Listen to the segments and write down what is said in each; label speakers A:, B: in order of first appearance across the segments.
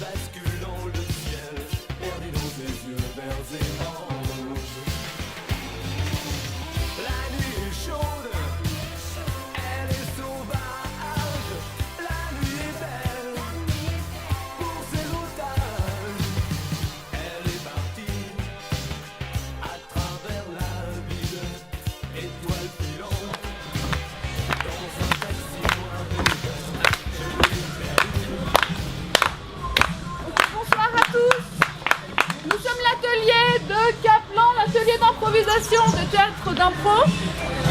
A: basculant le ciel, perdu dans ses yeux verts et oranges. La nuit est chaude, elle est sauvage. La nuit est belle pour ses otages. Elle est partie à travers la ville, étoile filante dans un taxi noir et vert. Je l'ai perdu.
B: Bonsoir à tous. Nous sommes l'atelier de Kaplan, l'atelier d'improvisation de théâtre d'impro.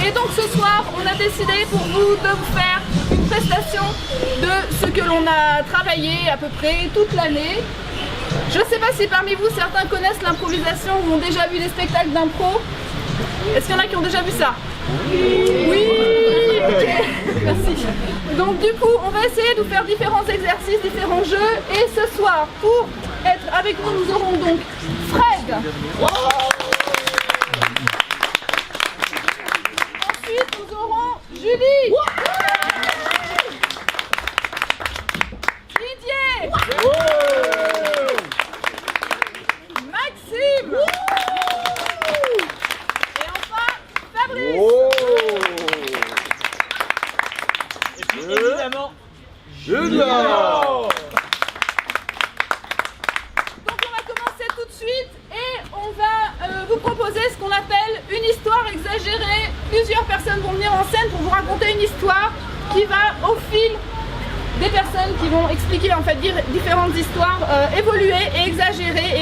B: Et donc ce soir, on a décidé pour vous de vous faire une prestation de ce que l'on a travaillé à peu près toute l'année. Je ne sais pas si parmi vous certains connaissent l'improvisation ou ont déjà vu des spectacles d'impro. Est-ce qu'il y en a qui ont déjà vu ça? Oui. Ok, merci. Donc du coup, on va essayer de vous faire différents exercices, différents jeux. Et ce soir, pour être avec nous, nous aurons donc Fred. Ensuite, nous aurons Julie. Didier. Maxime. Et enfin, Fabrice.
C: Évidemment,
D: Julien.
B: Donc on va commencer tout de suite et on va vous proposer ce qu'on appelle une histoire exagérée. Plusieurs personnes vont venir en scène pour vous raconter une histoire qui va au fil des personnes qui vont expliquer, en fait, dire différentes histoires, évoluer et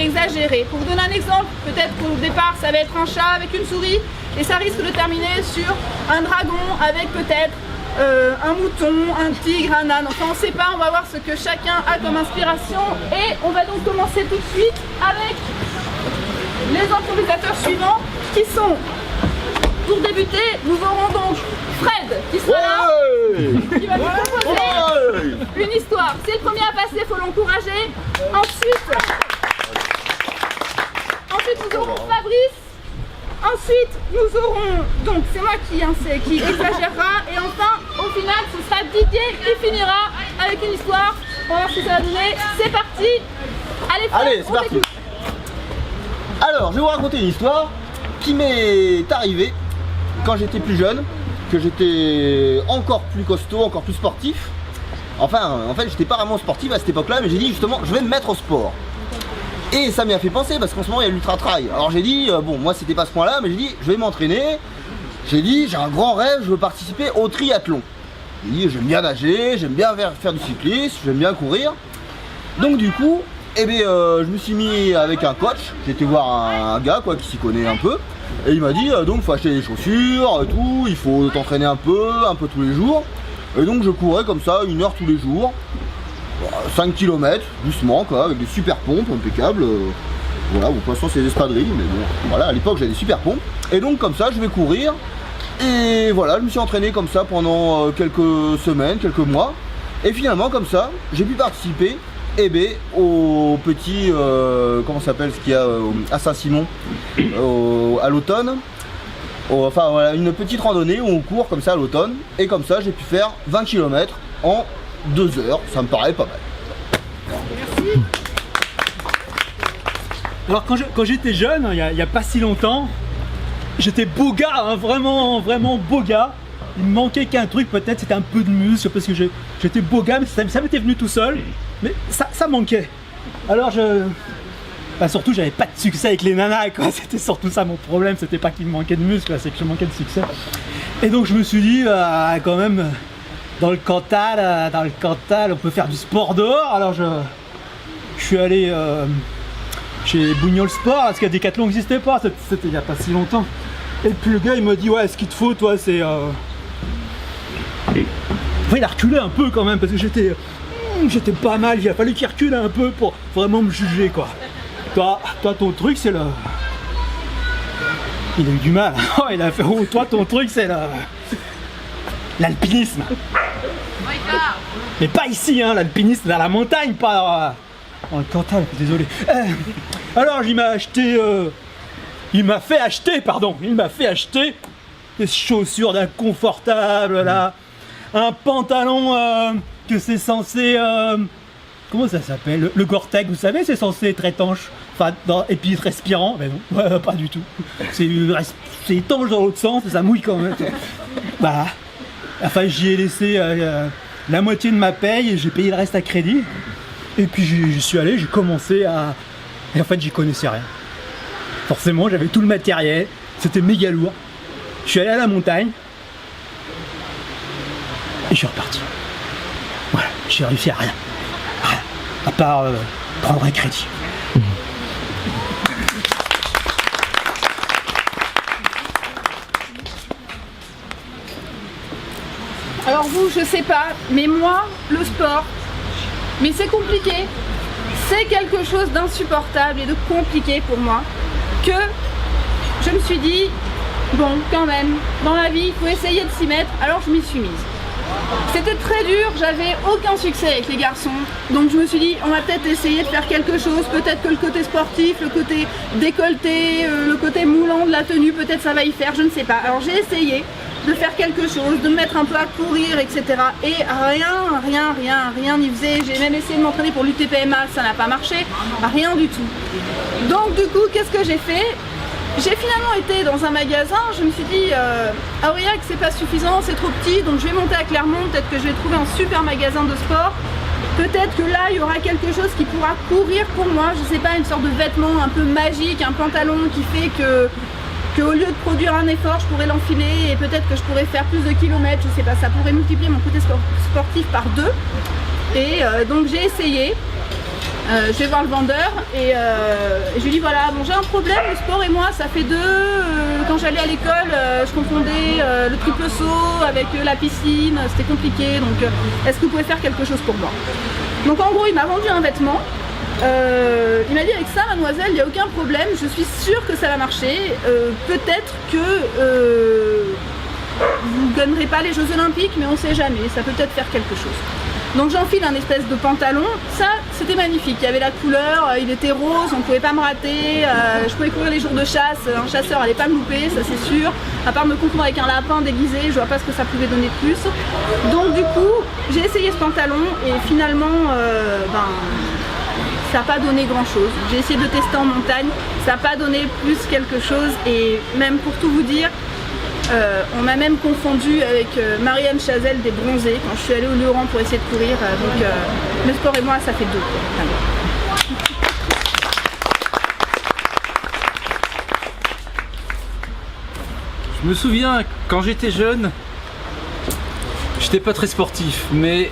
B: exagérer. Pour vous donner un exemple, peut-être qu'au départ ça va être un chat avec une souris et ça risque de terminer sur un dragon avec peut-être un mouton, un tigre, un âne. Enfin on sait pas, on va voir ce que chacun a comme inspiration. Et on va donc commencer tout de suite avec les improvisateurs suivants qui sont, pour débuter, nous aurons donc Fred qui sera là, qui va nous proposer une histoire. C'est le premier à passer, il faut l'encourager. Ensuite nous aurons Fabrice. Ensuite, nous aurons, donc c'est moi qui exagérera, et enfin, au final, ce sera Didier qui finira avec une histoire. On va voir ce que ça va donner. C'est parti. Allez, Fred,
D: Allez, c'est
B: on
D: parti.
B: t'écoute.
D: Alors, je vais vous raconter une histoire qui m'est arrivée quand j'étais plus jeune, que j'étais encore plus costaud, encore plus sportif. Enfin, en fait, j'étais pas vraiment sportif à cette époque-là, mais j'ai dit justement, je vais me mettre au sport. Et ça m'y a fait penser parce qu'en ce moment il y a l'ultra trail. Alors j'ai dit, bon, moi c'était pas ce point-là, mais j'ai dit, je vais m'entraîner. J'ai dit, j'ai un grand rêve, je veux participer au triathlon. J'ai dit, j'aime bien nager, j'aime bien faire du cyclisme, j'aime bien courir. Donc du coup, eh bien, je me suis mis avec un coach. J'ai été voir un gars quoi, qui s'y connaît un peu. Et il m'a dit, donc faut acheter des chaussures, tout, il faut t'entraîner un peu tous les jours. Et donc je courais comme ça, 1 heure tous les jours. 5 km, doucement quoi, avec des super pompes impeccables. Voilà, bon, pour l'instant c'est des espadrilles, mais bon, voilà, à l'époque j'avais des super pompes. Et donc comme ça je vais courir. Et voilà, je me suis entraîné comme ça pendant quelques semaines, quelques mois. Et finalement comme ça, j'ai pu participer au petit, comment ça s'appelle ce qu'il y a à Saint-Simon, à l'automne. Enfin voilà, une petite randonnée où on court comme ça à l'automne. Et comme ça j'ai pu faire 20 km en 2 heures, ça me paraît pas mal.
B: Merci.
C: alors quand j'étais jeune, il y a pas si longtemps, j'étais beau gars, hein, vraiment beau gars. Il me manquait qu'un truc, peut-être c'était un peu de muscle parce que j'étais beau gars, mais ça m'était venu tout seul, mais ça manquait. Alors surtout j'avais pas de succès avec les nanas quoi, c'était surtout ça mon problème, c'était pas qu'il me manquait de muscle, c'est que je manquais de succès. Et donc je me suis dit, quand même, dans le Cantal, on peut faire du sport dehors. Alors je suis allé chez Bougnol Sport, parce que Decathlon n'existait pas, c'était il n'y a pas si longtemps. Et puis le gars il m'a dit, ouais, ce qu'il te faut toi c'est... Enfin, il a reculé un peu quand même, parce que j'étais pas mal, il a fallu qu'il recule un peu pour vraiment me juger quoi. Toi ton truc c'est le... Il a eu du mal, il a fait, oh toi ton truc c'est l'alpinisme. Mais pas ici, hein, l'alpinisme dans la montagne, pas dans le Cantal, désolé. Alors il m'a fait acheter des chaussures d'inconfortable là, un pantalon que c'est censé comment ça s'appelle, le Gore-Tex, vous savez, c'est censé être étanche, enfin, et puis être respirant, mais non, ouais, pas du tout. C'est étanche dans l'autre sens, ça mouille quand même. Voilà. Enfin, j'y ai laissé la moitié de ma paye et j'ai payé le reste à crédit. Et puis j'y suis allé, j'ai commencé à... Et en fait, j'y connaissais rien. Forcément, j'avais tout le matériel, c'était méga lourd. Je suis allé à la montagne et je suis reparti. Voilà, j'ai réussi à rien. Rien. À part prendre un crédit.
B: Alors vous, je sais pas, mais moi, le sport, mais c'est compliqué. C'est quelque chose d'insupportable et de compliqué pour moi que je me suis dit, bon, quand même, dans la vie, il faut essayer de s'y mettre, alors je m'y suis mise. C'était très dur, j'avais aucun succès avec les garçons, donc je me suis dit, on va peut-être essayer de faire quelque chose, peut-être que le côté sportif, le côté décolleté, le côté moulant de la tenue, peut-être ça va y faire, je ne sais pas. Alors j'ai essayé de faire quelque chose, de me mettre un peu à courir, etc. Et rien n'y faisait. J'ai même essayé de m'entraîner pour l'UTPMA, ça n'a pas marché, rien du tout. Donc du coup, qu'est-ce que j'ai fait? J'ai finalement été dans un magasin, je me suis dit, Aurillac c'est pas suffisant, c'est trop petit, donc je vais monter à Clermont, peut-être que je vais trouver un super magasin de sport. Peut-être que là, il y aura quelque chose qui pourra courir pour moi, je sais pas, une sorte de vêtement un peu magique, un pantalon qui fait que au lieu de produire un effort, je pourrais l'enfiler et peut-être que je pourrais faire plus de kilomètres, je sais pas, ça pourrait multiplier mon côté sportif par 2. Et donc j'ai essayé, je vais voir le vendeur et je lui dis voilà, bon j'ai un problème, le sport et moi ça fait 2, quand j'allais à l'école je confondais le triple saut avec la piscine, c'était compliqué, donc est-ce que vous pouvez faire quelque chose pour moi? Donc en gros il m'a vendu un vêtement. Il m'a dit avec ça mademoiselle il n'y a aucun problème, je suis sûre que ça va marcher, peut-être que vous ne gagnerez pas les Jeux Olympiques mais on sait jamais, ça peut peut-être faire quelque chose. Donc j'enfile un espèce de pantalon, ça c'était magnifique, il y avait la couleur, il était rose, on ne pouvait pas me rater, je pouvais courir les jours de chasse, un chasseur n'allait pas me louper, ça c'est sûr, à part me confondre avec un lapin déguisé, je vois pas ce que ça pouvait donner de plus. Donc du coup j'ai essayé ce pantalon et finalement ça n'a pas donné grand chose. J'ai essayé de tester en montagne, ça n'a pas donné plus quelque chose et même pour tout vous dire, on m'a même confondu avec Marianne Chazelle des Bronzés quand je suis allée au Lioran pour essayer de courir. Donc le sport et moi ça fait 2.
E: Je me souviens quand j'étais jeune, j'étais pas très sportif, mais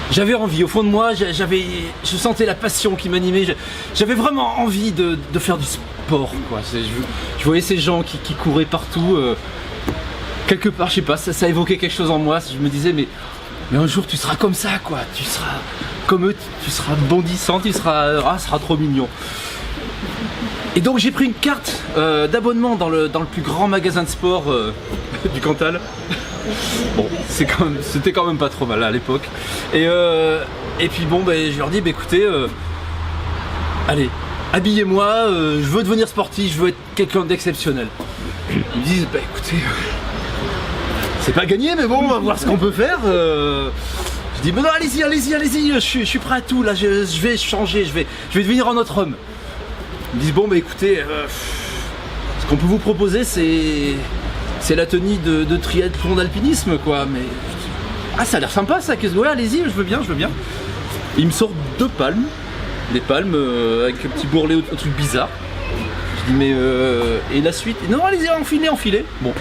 E: j'avais envie, au fond de moi, je sentais la passion qui m'animait, j'avais vraiment envie de faire du sport, quoi. Je voyais ces gens qui couraient partout, quelque part, je sais pas, ça évoquait quelque chose en moi, je me disais mais un jour tu seras comme ça, quoi, tu seras comme eux, tu seras bondissant, ça sera trop mignon. Et donc j'ai pris une carte d'abonnement dans le plus grand magasin de sport du Cantal. Bon, c'était quand même pas trop mal à l'époque. Et puis bon, je leur dis, écoutez, allez, habillez-moi, je veux devenir sportif, je veux être quelqu'un d'exceptionnel. Ils me disent, écoutez, c'est pas gagné, mais bon, on va voir ce qu'on peut faire. Je dis, mais non, allez-y, je suis prêt à tout, là, je vais changer, je vais devenir un autre homme. Ils me disent, bon, écoutez, ce qu'on peut vous proposer, c'est la tenue de triathlon d'alpinisme, quoi, mais... Ah, ça a l'air sympa, ça, ouais, allez-y, je veux bien. Il me sort 2 palmes, des palmes avec un petit bourrelet au truc bizarre. Je dis, mais... Et la suite? Non, allez-y, enfilez. Bon,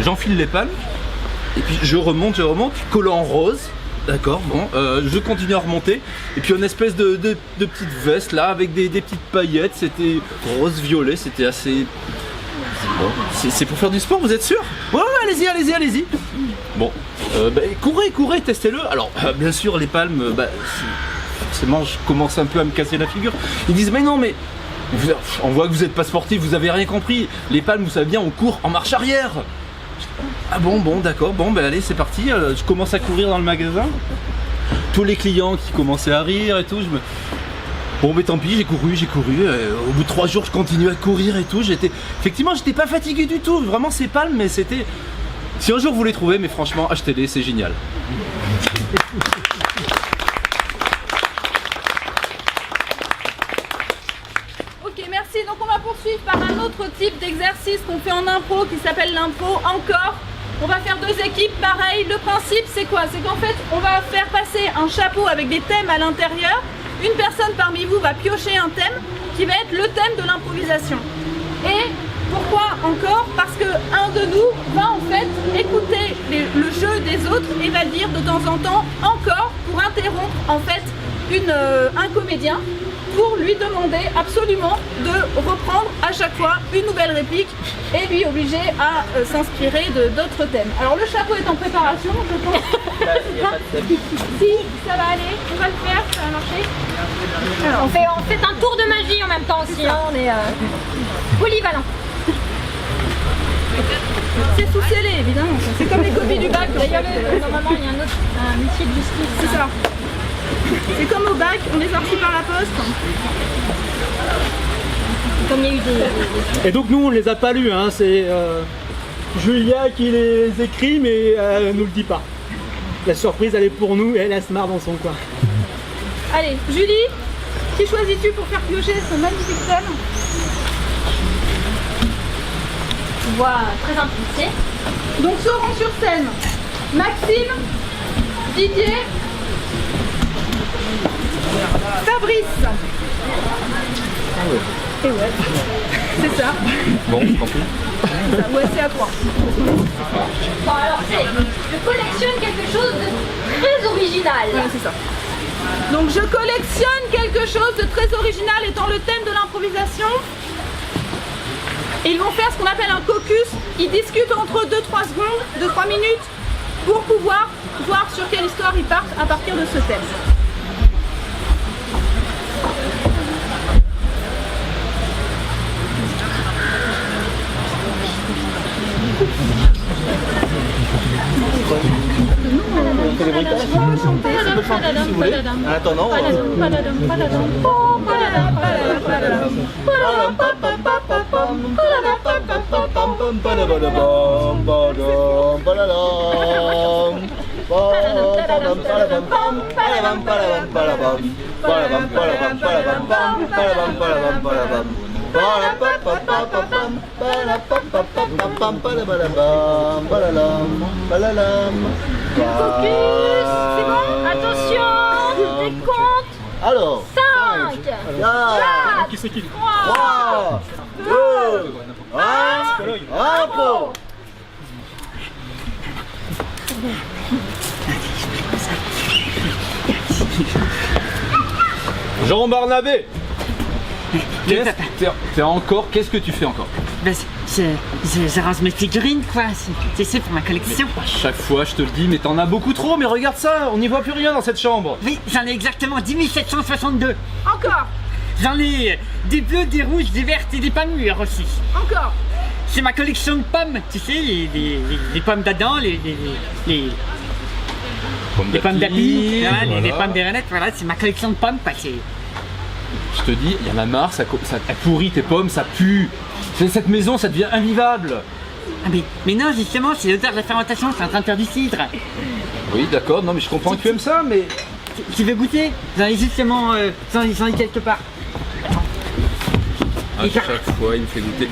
E: j'enfile les palmes, et puis je remonte, collant rose. D'accord, bon, je continue à remonter, et puis une espèce de petite veste, là, avec des petites paillettes, c'était rose-violet, c'était assez... Bon, c'est pour faire du sport, vous êtes sûr? Ouais, allez-y. Bon, courez, testez-le. Alors, bien sûr, les palmes, forcément, je commence un peu à me casser la figure. Ils disent, mais non, mais on voit que vous n'êtes pas sportif, vous avez rien compris. Les palmes, vous savez bien, on court en marche arrière. Ah bon, d'accord, allez, c'est parti. Je commence à courir dans le magasin. Tous les clients qui commençaient à rire et tout, Bon, tant pis, j'ai couru. Au bout de 3 jours, je continue à courir et tout. Effectivement, j'étais pas fatigué du tout. Vraiment, c'est palme, mais c'était... Si un jour vous les trouvez, mais franchement, achetez-les, c'est génial.
B: Merci, donc on va poursuivre par un autre type d'exercice qu'on fait en impro qui s'appelle l'impro encore. On va faire 2 équipes, pareil. Le principe c'est quoi? C'est qu'en fait on va faire passer un chapeau avec des thèmes à l'intérieur. Une personne parmi vous va piocher un thème qui va être le thème de l'improvisation. Et pourquoi encore? Parce que un de nous va en fait écouter le jeu des autres et va dire de temps en temps encore pour interrompre en fait un comédien pour lui demander absolument de reprendre à chaque fois une nouvelle réplique et lui obliger à s'inspirer d'autres thèmes. Alors le chapeau est en préparation, je pense. Si, ça va aller, on va le faire, ça va marcher.
F: On fait un tour de magie en même temps aussi, hein, on est polyvalent.
B: C'est sous scellé évidemment, c'est comme les copies du bac.
F: D'ailleurs, normalement, il y a un métier de justice.
B: C'est ça. C'est comme au bac, on les a reçus par la poste.
F: Comme il y a eu des...
C: Et donc nous on les a pas lus, hein. C'est Julia qui les écrit mais elle nous le dit pas. La surprise elle est pour nous et elle se marre dans son coin.
B: Allez, Julie, qui choisis-tu pour faire piocher ce magnifique thème?
F: voix très impulsée.
B: Donc seront sur scène Maxime, Didier, Fabrice. Et ouais, c'est ça.
E: Bon, tant pis.
B: Ouais, c'est à toi.
F: Bon alors je collectionne quelque chose de très original.
B: Ouais, c'est ça. Donc je collectionne quelque chose de très original étant le thème de l'improvisation. Et ils vont faire ce qu'on appelle un caucus. Ils discutent entre 2-3 secondes, 2-3 minutes, pour pouvoir voir sur quelle histoire ils partent à partir de ce thème.
D: On fait des bruitages. On peut chanter si vous voulez. En attendant,
F: Focus, c'est bon. Attention, décompte.
D: alors,
F: 5, 4,
C: Qui c'est qui
F: 3,
D: 3, 2, 1, impro.
E: Jean Barnabé. Qu'est-ce que tu fais encore?
G: Ben, je range mes figurines, quoi. C'est pour ma collection.
E: À chaque fois, je te le dis, mais t'en as beaucoup trop. Mais regarde ça, on n'y voit plus rien dans cette chambre.
G: Oui, j'en ai exactement 10 762.
B: Encore,
G: J'en ai des bleus, des rouges, des vertes et des pommes mûres aussi.
B: encore.
G: C'est ma collection de pommes, tu sais, les pommes d'Adam, les pommes d'api, voilà, les pommes des reinettes, voilà, c'est ma collection de pommes, quoi.
E: Je te dis, il y en a marre, ça pourrit tes pommes, ça pue. Cette maison, ça devient invivable.
G: Ah mais non, justement, c'est l'odeur de la fermentation, c'est en train de faire du cidre.
E: Oui, d'accord, non mais je comprends que tu aimes ça, mais...
G: Tu veux goûter? J'en ai justement, j'en ai quelque part.
E: À chaque fois, il me fait goûter.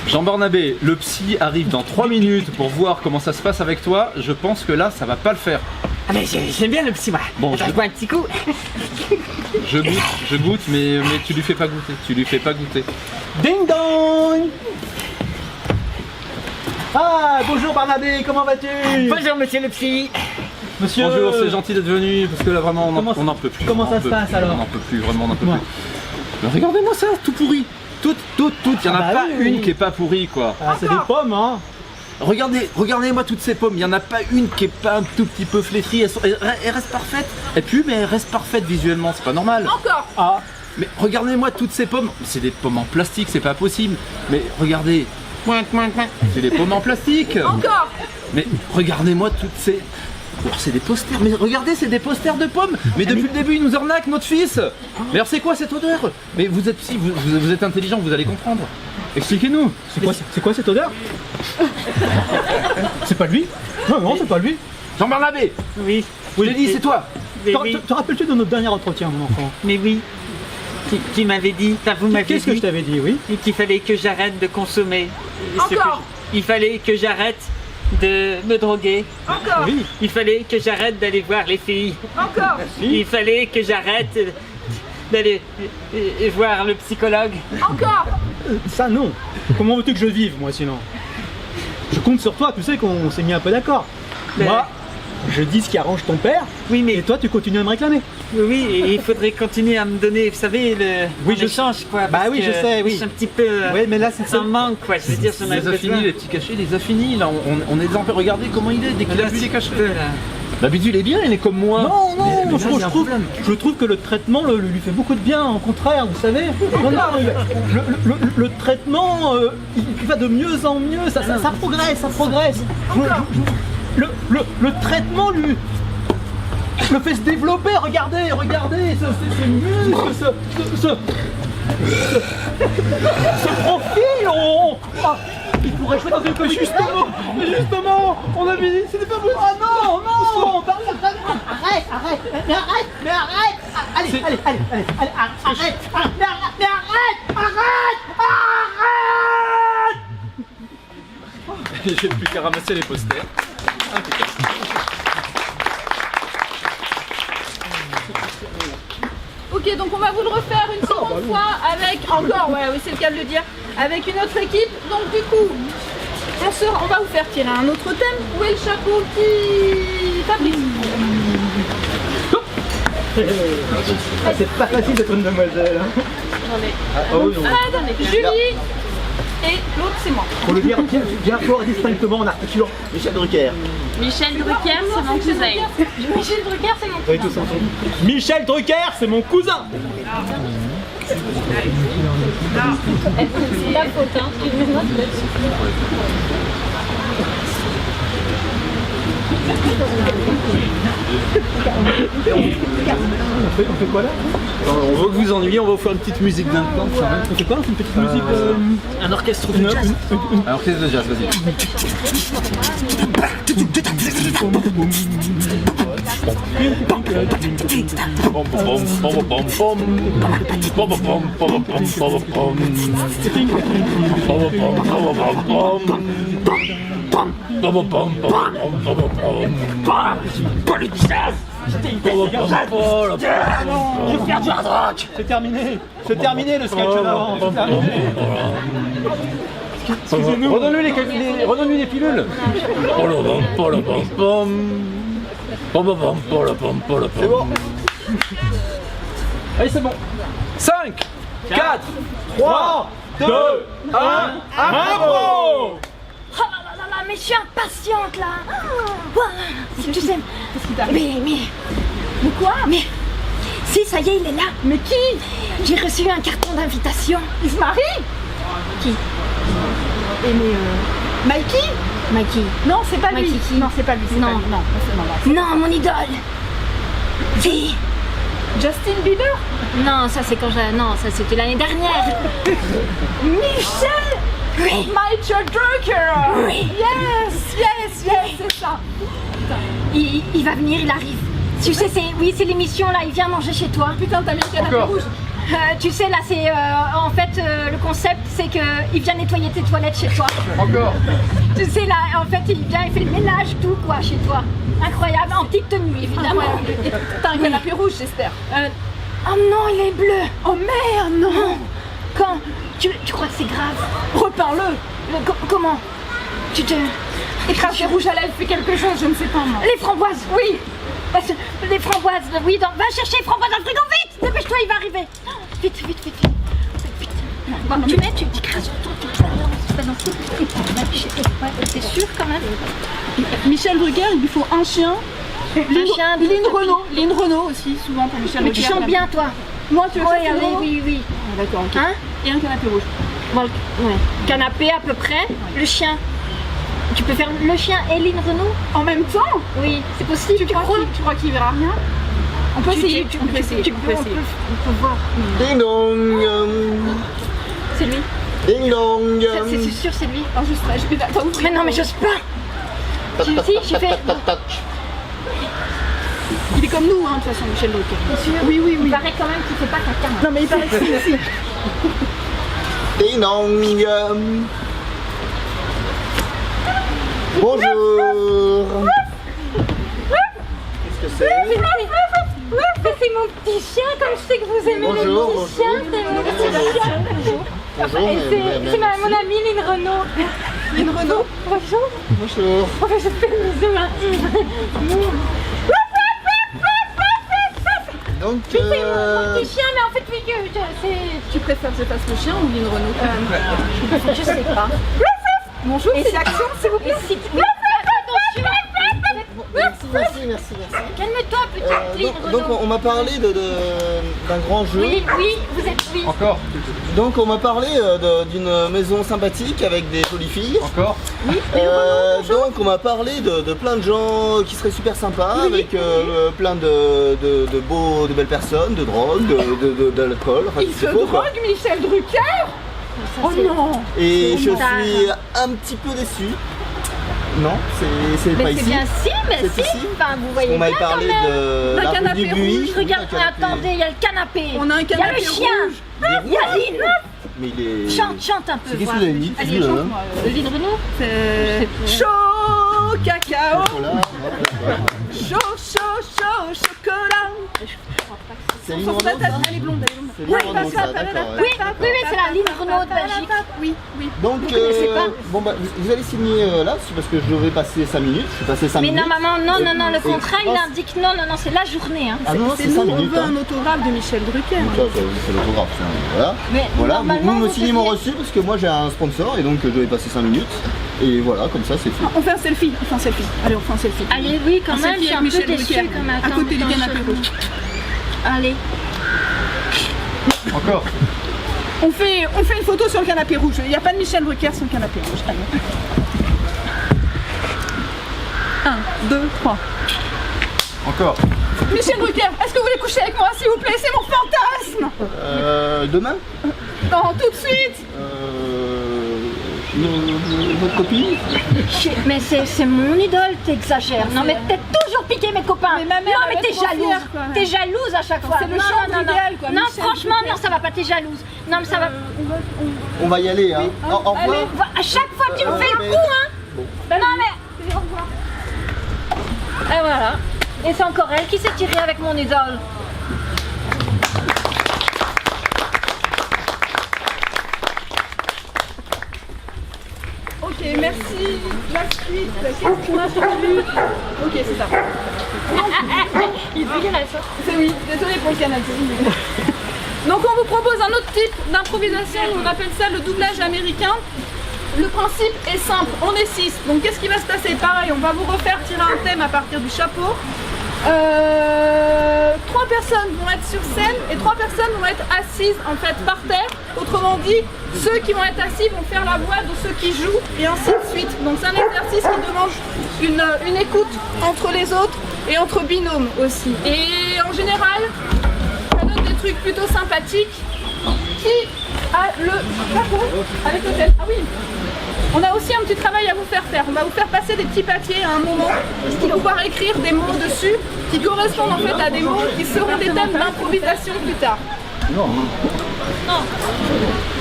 E: Jean Barnabé, le psy arrive dans 3 minutes pour voir comment ça se passe avec toi. Je pense que là, ça va pas le faire.
G: Ah mais j'aime bien le petit, moi.
E: Bon,
G: Attends, je bois un petit coup.
E: Je goûte, mais tu lui fais pas goûter. Tu lui fais pas goûter.
C: Ding dong. Ah, bonjour Barnabé, comment vas-tu?
G: Bonjour monsieur le psy.
C: Monsieur...
E: Bonjour, c'est gentil d'être venu, parce que là vraiment, on n'en peut plus.
C: Comment
E: On
C: ça
E: en
C: se
E: peut
C: passe,
E: plus,
C: alors?
E: On n'en peut plus, vraiment, on n'en peut
C: Ouais.
E: plus. Mais regardez-moi ça, tout pourri. Tout. Il n'y en a
C: Ah bah
E: pas
C: oui.
E: une qui est pas pourrie, quoi.
C: Ah, c'est des pommes, hein.
E: Regardez-moi toutes ces pommes, il n'y en a pas une qui est pas un tout petit peu flétrie, elles restent parfaites. Et puis, mais elles restent parfaites visuellement, c'est pas normal.
B: Encore.
C: Ah,
E: Mais regardez-moi toutes ces pommes, c'est des pommes en plastique, c'est pas possible. Mais regardez, c'est des pommes en plastique.
B: Encore.
E: Mais regardez-moi toutes ces... Oh, c'est des posters, mais regardez, c'est des posters de pommes. Mais depuis le début, il nous arnaque, notre fils. Mais alors c'est quoi cette odeur? Mais vous êtes si vous êtes intelligent, vous allez comprendre. Expliquez-nous.
C: c'est quoi cette odeur? C'est pas lui? Non, c'est pas lui.
E: Jean Barnabé,
G: Oui.
E: je l'ai dit, c'est toi.
G: Mais oui.
C: Te rappelles-tu de notre dernier entretien, mon enfant?
G: Mais oui. Tu m'avais dit, enfin vous m'aviez
C: Qu'est-ce que je
G: dit
C: t'avais dit, oui?
G: qu'il fallait que j'arrête de consommer.
B: Encore.
G: Il fallait que j'arrête de me droguer.
B: Encore.
C: Oui.
G: Il fallait que j'arrête d'aller voir les filles.
B: Encore.
G: Il fallait que j'arrête d'aller voir le psychologue.
B: Encore.
C: Ça non. Comment veux-tu que je vive, moi, sinon? Je compte sur toi, tu sais qu'on s'est mis un peu d'accord.
G: Mais-
C: Moi, je dis ce qui arrange ton père,
G: Oui, mais
C: et toi, tu continues à me réclamer.
G: oui, et il faudrait continuer à me donner, vous savez,
C: Oui,
G: en
C: je-
G: échange, quoi.
C: Bah
G: parce
C: oui, je
G: que
C: sais, oui.
G: Je suis un petit peu...
C: Oui, mais là, c'est
G: ça me manque, quoi. Je veux dire, ça
E: Il
G: m'a
E: les a finis, les petits cachets, il les a finis. Là, on est en train de regarder comment il est dès qu'il a vu les cachets. D'habitude, il est bien, il est comme moi.
C: Non, non,
E: Mais
C: je,
E: là, il y a un
C: trouve,
E: problème.
C: je trouve que le traitement lui fait beaucoup de bien, au contraire, vous savez. Non, non, le traitement, il va de mieux en mieux, ça progresse, ça progresse. Le traitement lui le fait se développer, regardez, ce muscle, ce profil, il pourrait jouer dans une comédie. Justement, on avait dit, c'était pas possible. Ah non, arrête,
E: J'ai plus qu'à ramasser les posters.
B: Ok, donc on va vous le refaire une seconde fois avec encore, ouais, oui, c'est le cas de le dire, avec une autre équipe. Donc du coup, on va vous faire tirer un autre thème. Où est le chapeau qui Fabrice?
C: C'est pas facile d'être une demoiselle.
B: Fred, Julie et l'autre c'est moi.
C: Pour le dire bien fort et distinctement en articulant Michel Drucker.
F: Michel Drucker, c'est mon cousin.
B: Michel Drucker, c'est mon
C: Vous avez tous entendu. Michel Drucker, c'est mon cousin.
F: C'est ta faute, hein. Tu me notes là-dessus.
C: On fait quoi là?
E: On veut que vous ennuyiez, on va vous faire une petite musique d'un temps.
C: On fait quoi? On fait une petite musique
E: Un orchestre de jazz. Un orchestre de jazz, vas-y.
C: C'est terminé le sketch d'avant. C'est terminé. Excusez-nous.
E: Redonne-lui les pilules.
D: C'est bon.
E: Allez, c'est bon. 5, 4, 3, 2, 1, impro.
F: Oh là là là là, mais je suis impatiente là. Tu sais. Mais quoi? Mais si, ça y est, il est là.
B: Mais qui?
F: J'ai reçu un carton d'invitation.
B: Il se marie?
F: Qui?
B: Et mais Mikey?
F: Mikey.
B: Non, c'est pas lui.
F: Mikey qui?
B: Non, c'est pas lui. c'est
F: Non.
B: pas lui. Non,
F: Non, mon idole. Si.
B: Justin Bieber?
F: Non, ça c'est quand j'ai... Non, ça c'était l'année dernière.
B: Michel
F: Oui.
B: Michael Drucker!
F: Oui.
B: Yes, c'est ça.
F: Il va venir, il arrive. Tu sais, c'est l'émission là, il vient manger chez toi.
B: Putain, t'as mis le canapé rouge.
F: Tu sais, là, c'est en fait le concept, c'est qu'il vient nettoyer tes toilettes chez toi.
E: Encore.
F: Tu sais, là, en fait, il vient, il fait le ménage, tout quoi, chez toi. Incroyable, en petite tenue, évidemment.
B: T'as un canapé rouge, j'espère.
F: Oh non, il est bleu.
B: Oh merde, non.
F: Quand tu crois que c'est grave?
B: Repeins-le.
F: Comment? Tu te...
B: Écraser rouge à lèvres, fais quelque chose, je ne sais pas moi.
F: Les framboises, oui. Les framboises, oui. Va chercher les framboises dans le frigo, vite. Dépêche-toi, il va arriver. Vite. Tu mets, tu écrases tout. T'es sûr quand même?
B: Michel Drucker, il lui faut un chien.
F: chien, des
B: Lynn
F: tapis.
B: Renault. Lynn Renault aussi, souvent pour Michel
F: Mais tu
B: Drucker.
F: chantes bien, toi.
B: Moi, tu veux
F: Oui,
B: chanter Renault?
F: oui.
B: Ah, d'accord, ok.
F: Hein?
B: Et un canapé rouge.
F: Bon, ouais. Canapé à peu près. Le chien. Tu peux faire le chien et Lynn Renault?
B: En même temps?
F: Oui, c'est possible.
B: Tu crois qu'il verra rien? On peut essayer.
F: On peut voir.
D: Ding dong.
F: C'est lui.
D: Ding dong.
F: C'est sûr, c'est lui.
B: Oh, je vais attends, ouvrir.
F: Mais non, mais j'ose pas. Si, j'ai fait.
B: Il est comme nous, hein, de toute façon, Michel Drucker. Oui, oui,
F: Il
B: oui.
F: paraît quand même qu'il fait pas caca.
B: Non, mais il paraît que c'est ici.
D: Ding dong. Bonjour. Qu'est-ce que c'est?
F: C'est mon petit chien, comme je sais que vous aimez
D: Bonjour,
F: les
D: bonjour.
F: petits chiens. C'est mon petit chien.
D: Bonjour.
F: Et c'est mon amie Lynn Renaud.
B: Lynn Renaud.
F: Bonjour.
D: Bonjour.
F: Enfin, je fais le bisou. Hein.
D: Donc,
F: C'est mon petit chien, mais en fait, oui, c'est...
B: Tu préfères que je fasse le chien ou Lynn Renaud quand même?
F: Je sais pas.
B: Bonjour, c'est l'action, s'il vous plaît.
F: Et si... Attention.
D: merci.
F: Calme-toi, petite Lynn Renaud.
D: Donc on m'a parlé d'un grand jeu.
F: Oui, vous êtes... Oui.
E: Encore.
D: Donc on m'a parlé d'une maison sympathique avec des jolies filles.
E: Encore.
D: Donc on m'a parlé de plein de gens qui seraient super sympas, avec plein de belles personnes, de drogue, d'alcool. Enfin,
B: Il
D: c'est
B: se
D: faux, quoi.
B: drogue, Michel Drucker. Oh non.
D: Et je
F: Ça.
D: suis un petit peu déçu. Non, c'est pas
F: Mais c'est
D: ici.
F: bien si, mais
D: C'est
F: si.
D: ici.
F: Enfin, vous voyez
D: On
F: bien
D: m'a
F: quand
D: parlé
F: même.
D: de
B: D'un
D: la rue
B: canapé
D: du Buis.
F: Je regarde,
D: d'un canapé-
F: attendez, il y a le canapé.
B: On a un
F: Il y a
B: canapé
F: le chien.
B: rouge.
F: Il y a Lynn.
D: Mais il est...
F: Chante un peu.
D: C'est qu'est-ce que
F: voir.
D: vous avez mis?
B: Allez, chante-moi.
F: Lynn Renaud.
B: C'est chaud cacao.
D: Voilà.
B: Chaud chocolat.
D: C'est
B: Son
D: Lynn Renaud,
B: patate,
D: ça?
B: elle est blonde, elle est blonde.
D: C'est Lynn Renaud, ça, d'accord, ouais.
F: Oui, c'est la Lynn Renaud de Belgique.
B: Oui, oui.
D: Donc,
F: connaissez pas
D: bon bah, vous allez signer là, c'est parce que je devais passer 5 minutes. Je suis passé 5
F: Mais
D: minutes.
F: normalement, non, le
D: Et
F: contrat
D: je
F: il
D: pense-
F: indique non, c'est la journée. Hein.
D: Ah non,
B: C'est
D: c'est
B: nous,
D: 5
B: on
D: minutes.
B: veut
D: Hein.
B: un autographe de Michel Drucker.
D: Donc ça, c'est l'autographe. ça, Voilà.
F: Mais
D: Voilà,
F: normalement,
D: vous me
F: vous
D: signez mon
F: faisiez-
D: reçu parce que moi j'ai un sponsor et donc je devais passer 5 minutes. Et voilà, comme ça c'est fait.
B: On fait un selfie, on fait un selfie. Allez, on fait un selfie.
F: Allez, oui, quand
B: Un
F: même,
B: selfie
F: je suis
B: avec
F: un peu
B: Michel
F: déçue
B: Drucker,
F: quand même.
B: à côté du
F: Attends,
B: canapé rouge.
F: Allez.
E: Encore.
B: On fait une photo sur le canapé rouge. Il n'y a pas de Michel Drucker sur le canapé rouge. Allez. 1, 2, 3.
E: Encore.
B: Michel Drucker, est-ce que vous voulez coucher avec moi, s'il vous plaît? C'est mon fantasme.
D: Demain
B: Non, tout de suite.
D: Votre copine
F: Mais c'est mon idole, t'exagères. Non, mais t'es toujours piqué mes copains.
B: Mais ma mère,
F: non,
B: elle
F: mais
B: va
F: t'es
B: trop
F: jalouse.
B: fière, quoi.
F: T'es jalouse à chaque fois.
B: C'est le
F: non,
B: champ
F: non,
B: idéal, quoi.
F: non,
B: Michel
F: franchement,
B: Drucker.
F: non, ça va pas, t'es jalouse. Non, mais ça va.
D: On va y aller, hein. Au revoir.
B: allez.
F: À chaque fois, tu me fais le
D: mais-
F: coup, hein. Non, mais. Et voilà. Et c'est encore elle qui s'est tirée avec mon idole.
B: Ok, merci. La suite. Qu'est-ce qu'on a entendu? Ok, c'est ça.
F: Il est dégueulasse.
B: C'est oui, désolé pour le Canada. Donc on vous propose un autre type d'improvisation, on appelle ça le doublage américain. Le principe est simple, on est 6. Donc qu'est-ce qui va se passer? Pareil, on va vous refaire tirer un thème à partir du chapeau. 3 personnes vont être sur scène et 3 personnes vont être assises en fait par terre. Autrement dit, ceux qui vont être assis vont faire la voix de ceux qui jouent et ainsi de suite. Donc c'est un exercice qui demande une écoute entre les autres et entre binômes aussi. Et en général, ça donne des trucs plutôt sympathiques. Qui a le chapeau avec le thème? Ah oui. On a aussi un petit travail à vous faire faire. On va vous faire passer des petits papiers à un moment pour pouvoir écrire des mots dessus qui correspondent en fait à des mots qui seront des thèmes d'improvisation plus tard.
F: Non,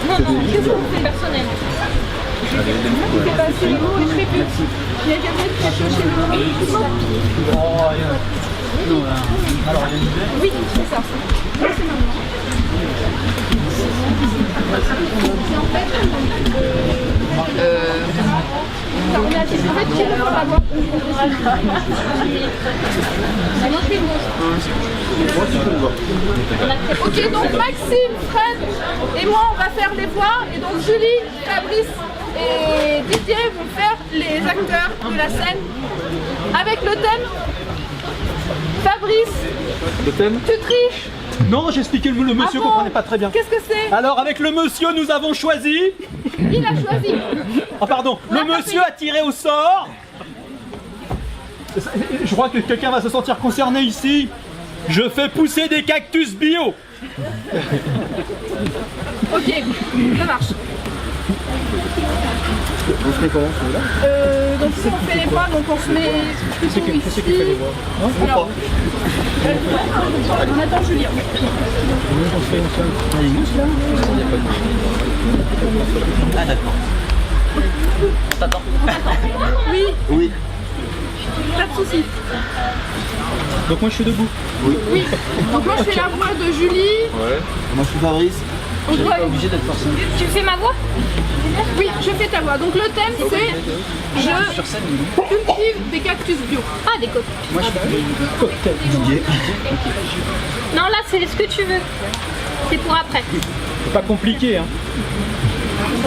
F: qu'est-ce que vous faites personnel?
B: Vous faites passer les mots écrits plus. Il y a quelqu'un qui a coché le mot. Oui, c'est ça. Oui, c'est maintenant. C'est en fait. Ça revient à qui? En fait, qui est le pour l'avoir? Ok, donc Maxime, Fred et moi on va faire les voix et donc Julie, Fabrice et Didier vont faire les acteurs de la scène avec le thème. Fabrice,
E: Le thème?
B: tu triches?
C: Non, j'expliquais, le monsieur
B: Ah bon
C: comprenait pas très bien.
B: Qu'est-ce que c'est?
C: Alors avec le monsieur, nous avons choisi...
B: Il a choisi.
C: Ah pardon, le monsieur a tiré au sort. Je crois que quelqu'un va se sentir concerné ici. Je fais pousser des cactus bio.
B: Ok, ça marche.
D: On se met comment celui-là?
B: Donc si on fait les voix, donc on se met plutôt ici. Alors, On attend Julien.
D: Ah d'accord. On t'attend.
B: Oui,
D: Oui.
B: pas de soucis.
C: Donc moi je suis debout.
B: Oui. Donc moi je fais la voix de Julie.
D: Moi je suis Fabrice.
B: On doit...
F: Tu fais ma voix?
B: Oui, je fais ta voix. Donc le thème c'est je cultive des cactus bio.
F: Ah, des coques.
C: Moi je suis Didier.
F: Non, là, c'est ce que tu veux. C'est pour après.
C: C'est pas compliqué hein.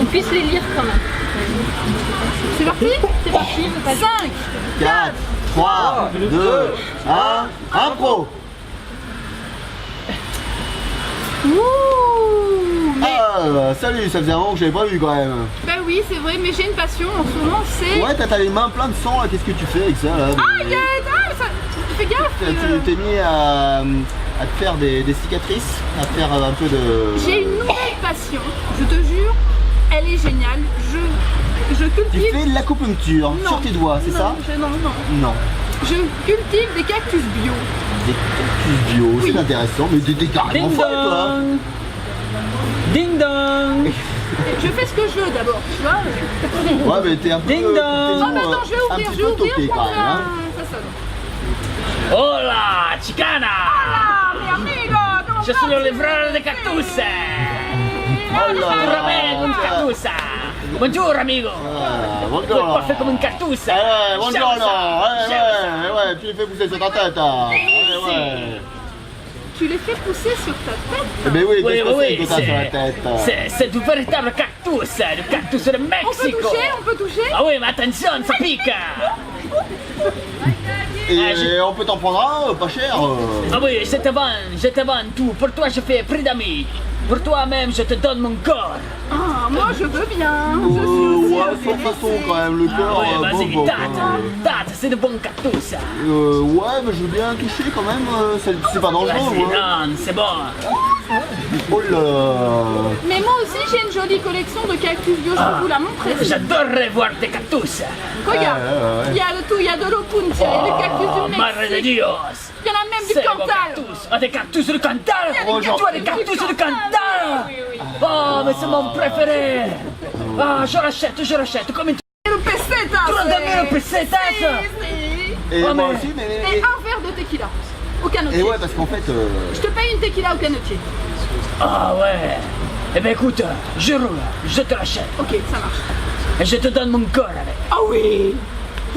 F: On puisse les lire quand même.
B: C'est parti.
F: C'est parti, je veux pas
B: 5,
D: 4, 3, 2, 1, impro.
B: Ouh, mais...
D: Ah, salut, ça faisait un moment que j'avais pas vu quand même.
B: Bah oui, c'est vrai, mais j'ai une passion en ce moment, c'est...
D: Ouais, t'as les mains pleines de sang là, qu'est-ce que tu fais avec ça là?
B: Ah, ça... Fais gaffe.
D: Tu t'es mis à te faire des cicatrices, à te faire un peu de...
B: J'ai une nouvelle passion, je te jure, elle est géniale. Je
D: Tu
B: cultive...
D: fais de l'acupuncture sur tes doigts, c'est ça?
B: Non.
D: Non.
B: Je cultive des cactus bio.
D: Des cactus bio, c'est intéressant, mais t'es carrément
C: Ding
D: folle toi.
C: dong. Ding dong.
B: Je fais ce que je veux d'abord, tu vois.
D: Ouais, mais t'es un peu...
C: Ding dong.
B: Oh, bah attends, je vais
D: un
B: ouvrir,
D: petit peu topé
B: pour
D: quand même, hein.
B: ça sonne.
G: Hola, chicana!
B: Ah, mi amigo, comment
G: Je
B: va?
G: suis le livreur de cactus!
D: Oh là
G: Ramène un
D: là.
G: cactus! Bonjour, amigo!
D: Ah,
G: Tu es
D: bonjour.
G: parfait comme un cactus!
D: Ouais, bonjour
G: J'aime ça,
D: là.
G: j'aime ça.
D: Ouais, tu les fais pousser sur ta tête. Hein. Ouais.
B: Tu les fais pousser sur ta tête.
D: Eh ben oui,
G: Oui,
D: qu'est-ce que
G: oui,
D: c'est que t'as sur la tête?
G: c'est du véritable cactus, du cactus de
B: On peut
G: Mexico!
B: toucher, on peut toucher.
G: Ah oui, mais attention, ça pique!
D: Et on peut t'en prendre un, pas cher.
G: Ah oui, je te vends tout. Pour toi, je fais prix d'amis. Pour toi-même, je te donne mon corps.
B: Ah, moi je veux bien. Je suis aussi
D: Ouais, sans façon quand même, le
G: Ah
D: corps.
G: oui, vas-y,
D: bon,
G: tâte, c'est de bons cactus.
D: ouais, mais je veux bien toucher quand même, c'est pas dangereux,
G: Vas-y,
D: ouais.
G: non, c'est bon.
D: Oh là là.
B: Mais moi aussi j'ai une jolie collection de cactus bio, je peux vous la montrer.
G: J'adorerais voir tes cactus.
B: Regarde,
D: Ouais.
B: il y a de tout, il y a de l'opuntia, il y a du cactus
G: Oh,
B: du
G: madre de
B: Mexique,
G: Dios.
B: il y en a même du
G: C'est bon
B: Cantal.
G: cactus. Ah, des cactus de Cantal.
D: Oh, genre-
G: Tu as des cactus de Cantal. Oh, mais c'est mon préféré. Ah, je rachète. Comme une
B: Et le peseta.
G: 30 000 pesetas.
D: Et
G: Oh,
D: moi
G: mais-
D: aussi,
B: Et
D: mais...
B: un verre de tequila au canotier.
D: Et ouais, parce qu'en fait...
B: Je te paye une tequila au canotier.
G: Ah ouais. Eh ben écoute, je roule, je te l'achète.
B: Ok, ça marche.
G: Et je te donne mon corps avec.
B: Ah oui.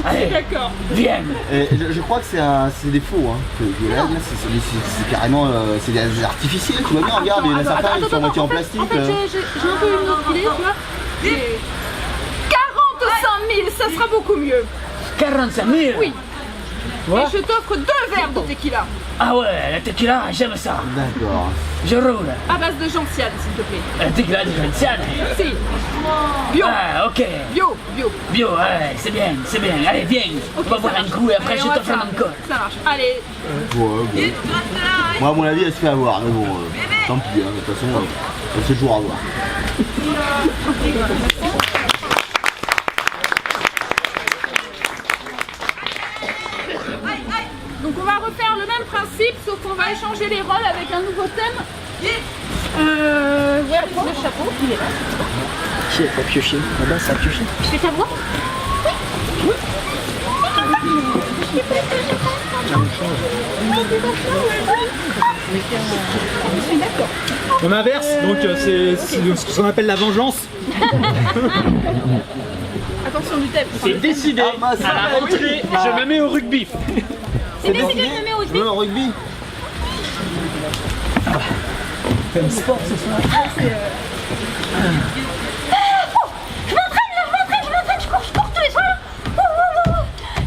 G: Allez,
B: D'accord.
G: viens.
D: Et je crois que c'est des faux, hein. Que là, c'est carrément... c'est des artificiels, tu vois bien, regarde, il y en a certains, ils sont moitié en plastique.
B: En fait, j'ai un peu une autre idée, tu vois. J'ai 45 000, ça sera beaucoup mieux.
G: 45 000.
B: Oui. Et je t'offre 2 verres de tequila
G: Ah ouais, la tequila, j'aime ça.
D: D'accord.
G: Je roule.
B: à base de gentiane, s'il te plaît.
G: La tequila de Vinciane.
B: Si. Bio.
G: Ah, ok.
B: Bio.
G: Bio, ouais, c'est bien. Allez, viens.
B: Ok,
G: on va
B: ça
G: boire un
B: marche.
G: coup et après
B: Allez,
G: je
B: on va
G: t'offre
B: faire.
G: mon corps.
B: Ça marche. Allez.
D: Ouais, bon. Moi, à mon avis, elle se fait avoir, mais bon, tant pis, hein, de toute façon, c'est toujours à voir.
B: Donc on va refaire le même principe, sauf qu'on va échanger les rôles avec un nouveau thème. Ouais, le chapeau, il est là.
G: Qui est pas pioché? Là-bas, ça a pioché.
F: Je fais ta voix?
C: On inverse, donc c'est ce qu'on appelle la vengeance.
B: Attention du thème.
C: C'est décidé.
D: Ah, bah, ça,
C: À la rentrée, je me mets au rugby.
F: C'est décidé, je me mets au
D: Tu veux un rugby?
F: je cours tous les soirs.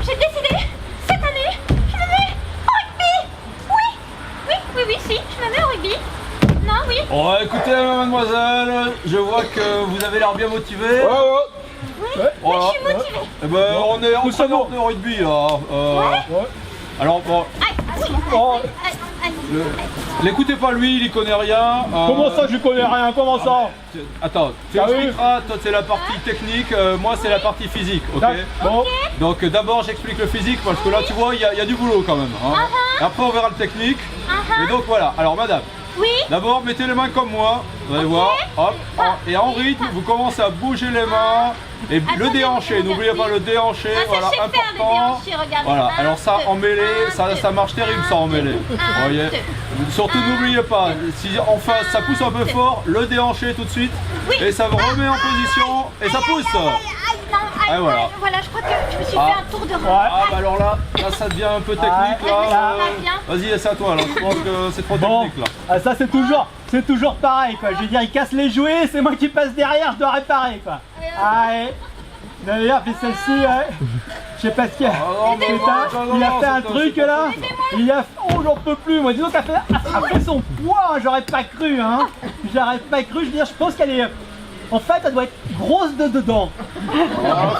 F: J'ai décidé, cette année, je me mets au rugby. Oui, si, je me mets au rugby. Non, oui.
E: Oh, écoutez, mademoiselle, je vois que vous avez l'air bien motivé.
F: Oui,
E: Voilà.
F: je suis motivée.
E: Eh ben, on est entraîneur de rugby là. Alors, bon.
F: Aïe, oui.
E: Oh.
F: Aïe.
H: L'écoutez pas lui, il y connaît rien.
C: Comment ça, je connais rien? Comment ça?
H: Attends, tu
C: Ah oui.
H: expliqueras, toi c'est la partie technique, moi c'est la partie physique, ok?
C: Bon.
H: Donc d'abord j'explique le physique parce que là tu vois il y a du boulot quand même. Hein. Et après on verra le technique. Et donc voilà, alors madame,
F: Oui.
H: d'abord mettez les mains comme moi, vous allez voir, hop, et en rythme vous commencez à bouger les mains et le
F: Attendez,
H: déhanché,
F: regarde,
H: n'oubliez pas
F: oui.
H: le déhanché,
F: Ah, ça,
H: voilà,
F: je sais faire, le
H: important.
F: déhanché, regarde.
H: Voilà,
F: Un,
H: alors ça
F: deux,
H: en mêlée,
F: un,
H: ça marche terrible ça en mêlée. Vous voyez. Surtout n'oubliez pas, si en face ça pousse un peu fort, le déhanché tout de suite, et ça vous remet en position, et ça pousse.
F: Aïe,
H: Ah, voilà.
F: voilà, je crois que je me suis
H: Ah.
F: fait un tour de rang.
H: Ah bah alors là ça devient un peu technique là.
F: bien.
H: Vas-y, c'est à toi là, je pense que c'est trop
C: Bon,
H: technique là.
C: ah, ça c'est toujours pareil quoi. Je veux dire, il casse les jouets, c'est moi qui passe derrière, je dois réparer quoi. Ah ouais. D'ailleurs, puis celle-ci, ouais. Je sais pas ce qu'il y a.
H: non, mais
C: Putain,
H: non,
C: il a
H: non,
C: fait un
H: c'est-
C: truc
H: c'est-
C: là. Il a. Oh, j'en peux plus. Moi, disons qu'elle a fait son poids. J'aurais pas cru, hein. J'aurais pas cru. Je veux dire, je pense qu'elle est. En fait, elle doit être grosse de dedans.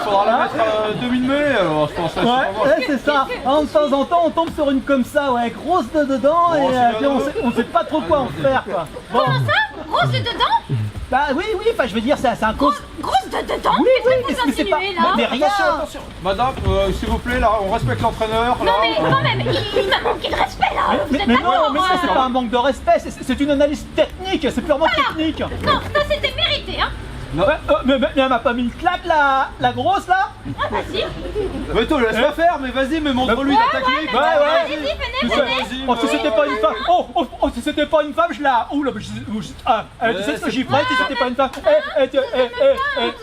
H: Faudra la mettre demi-mêlée alors, je pense.
C: Ouais, c'est ça. De temps en temps, on tombe sur une comme ça, ouais, grosse de dedans,
H: Bon,
C: et
H: c'est
C: puis on sait pas trop quoi en faire, quoi. Bon,
F: Comment ça? Grosse de dedans?
C: bah oui, enfin, je veux dire, c'est un cause.
F: Grosse de dedans?
C: Oui,
F: Qu'est-ce que vous
C: c'est pas.
F: insinuez là?
C: Mais rien.
H: Attention, madame, s'il vous plaît, là, on respecte l'entraîneur.
F: Non
H: là.
F: mais quand même, il m'a manqué de respect là. Vous êtes
C: Mais
F: d'accord?
C: non, mais ça, c'est pas un manque de respect, c'est une analyse technique, c'est purement technique.
F: Non, ça c'était mérité, hein.
H: Non.
C: Ouais, mais elle m'a pas mis une claque, la grosse là.
F: Ah bah si.
H: Mais toi, laisse pas faire, mais vas-y, mais montre-lui ta technique.
F: Vas-y,
C: Tu
F: venez,
C: sais,
F: venez.
C: Oh, si c'était pas une femme, si c'était pas une femme, je la. Ouh là, tu sais ce que j'y ferais si c'était pas une femme. Hein?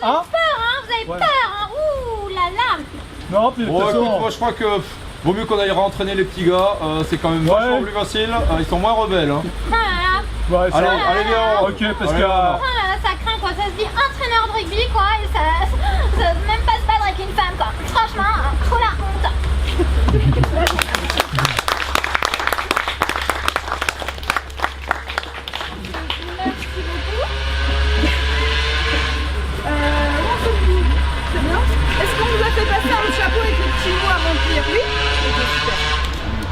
F: Peur, hein. Vous avez peur, hein. Ouh là là.
C: Non, puis de
H: Bon,
C: toute
H: écoute,
C: façon.
H: moi je crois que vaut mieux qu'on aille entraîner les petits gars, c'est quand même vachement plus facile, ils sont moins rebelles. Hein.
F: Ah là là.
C: Ouais, ça-
H: Allez, allez, viens.
C: Ok, parce
H: Allez,
C: que.
H: on va.
F: Ah là là, ça craint quoi, ça se dit entraîneur de rugby quoi, et ça même pas se battre avec une femme quoi. Franchement, trop la honte.
B: C'est bien. Est-ce qu'on vous a fait passer un chapeau avec les petits mots à remplir? Oui. Ok, super.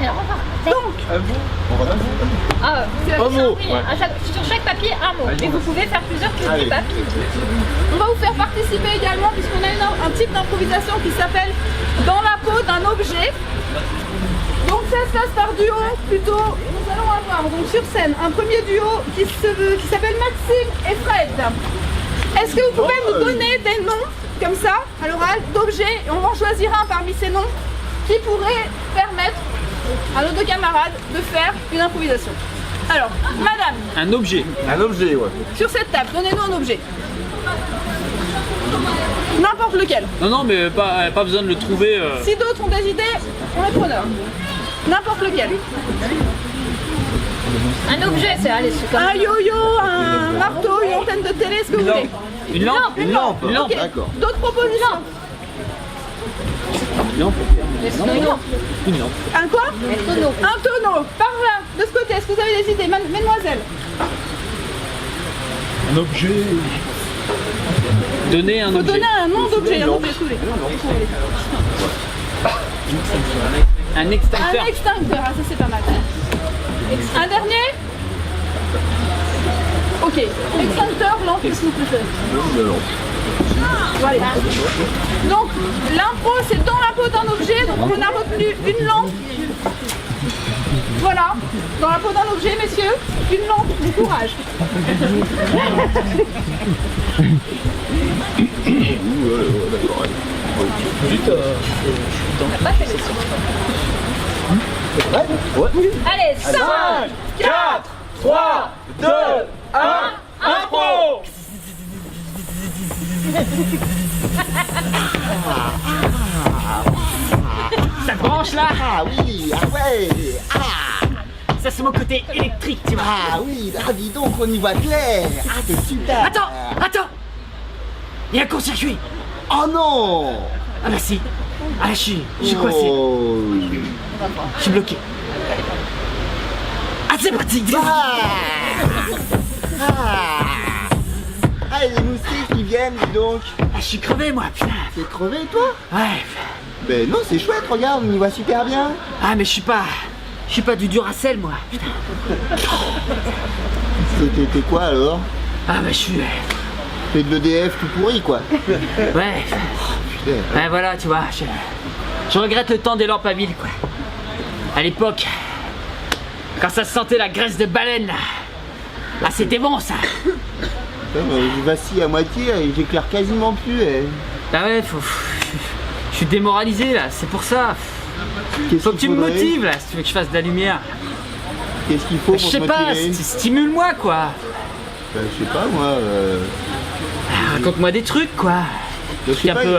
F: Alors,
B: Donc,
F: un mot. Sur chaque papier, un mot. Et vous pouvez faire plusieurs que des papiers.
B: on va vous faire participer également puisqu'on a un type d'improvisation qui s'appelle dans la peau d'un objet. Donc ça se passe par duo plutôt. Nous allons avoir donc sur scène un premier duo qui s'appelle Maxime et Fred. Est-ce que vous pouvez nous donner des noms comme ça à l'oral d'objets et on va en choisir un parmi ces noms qui pourrait permettre à nos deux camarades de faire une improvisation. Alors, madame,
E: Un objet.
D: Un objet, ouais.
B: sur cette table, donnez-nous un objet. N'importe lequel.
E: Non, mais pas besoin de le trouver.
B: Si d'autres ont des idées, on est preneur. N'importe lequel.
F: Un objet, c'est allez, c'est comme
B: Un yo-yo, un marteau, une antenne de télé, ce que vous voulez.
E: Une lampe.
D: Une lampe.
E: Une lampe.
B: Ok.
D: D'accord.
B: D'autres propositions.
E: Une lampe.
B: Un quoi? Un tonneau. Par là, de ce côté, est-ce que vous avez des idées, mesdemoiselles?
C: Un objet.
E: Donner un
B: Vous
E: objet.
B: donnez un nom d'objet, un objet, excusez.
E: Un extincteur.
B: Un extincteur, ah, ça c'est pas mal. Un dernier? Ok, extincteur, lampe, qu'est-ce que vous préférez? Voilà. Donc l'impro c'est dans la peau d'un objet, donc on a retenu une lampe. Voilà, dans la peau d'un objet, messieurs, une lampe, du courage.
F: Allez, 5,
C: 4, 3, 2, 1, impro!
G: Ça te branche là?
D: Ah oui, ah ouais.
G: Ça c'est mon côté électrique, tu vois.
D: Ah oui, ah dis donc, on y voit clair. Ah, c'est super.
G: Attends! Il y a un court-circuit!
D: Oh non.
G: Ah bah si! Ah je suis coincé,
D: Oh.
G: je suis bloqué. Ah c'est parti!
D: Ah, et les moustiques qui viennent, dis donc.
G: Ah je suis crevé moi, putain!
D: T'es crevé, toi?
G: Ouais!
D: Ben non, c'est chouette, regarde, on y voit super bien.
G: Ah mais je suis pas Je suis pas du Duracell, moi. Putain.
D: T'es quoi alors?
G: Ah bah je suis...
D: T'es de l'EDF tout pourri quoi.
G: Ouais.
D: Putain.
G: Ouais, voilà, tu vois, je regrette le temps des lampes à huile, quoi. À l'époque, quand ça se sentait la graisse de baleine, là. Ah, c'était bon, ça.
D: Putain, je vacille à moitié et j'éclaire quasiment plus.
G: Ah ouais, je suis démoralisé, là, c'est pour ça.
D: Qu'est-ce
G: Faut que
D: qu'il
G: tu me
D: faudrait?
G: motives, là, si tu veux que je fasse de la lumière.
D: Qu'est-ce qu'il faut pour
G: Je sais
D: te
G: pas,
D: motiver?
G: stimule-moi, quoi.
D: Je sais pas moi.
G: Raconte-moi des trucs, quoi.
D: Je
G: Je suis
D: sais
G: un
D: pas.
G: peu...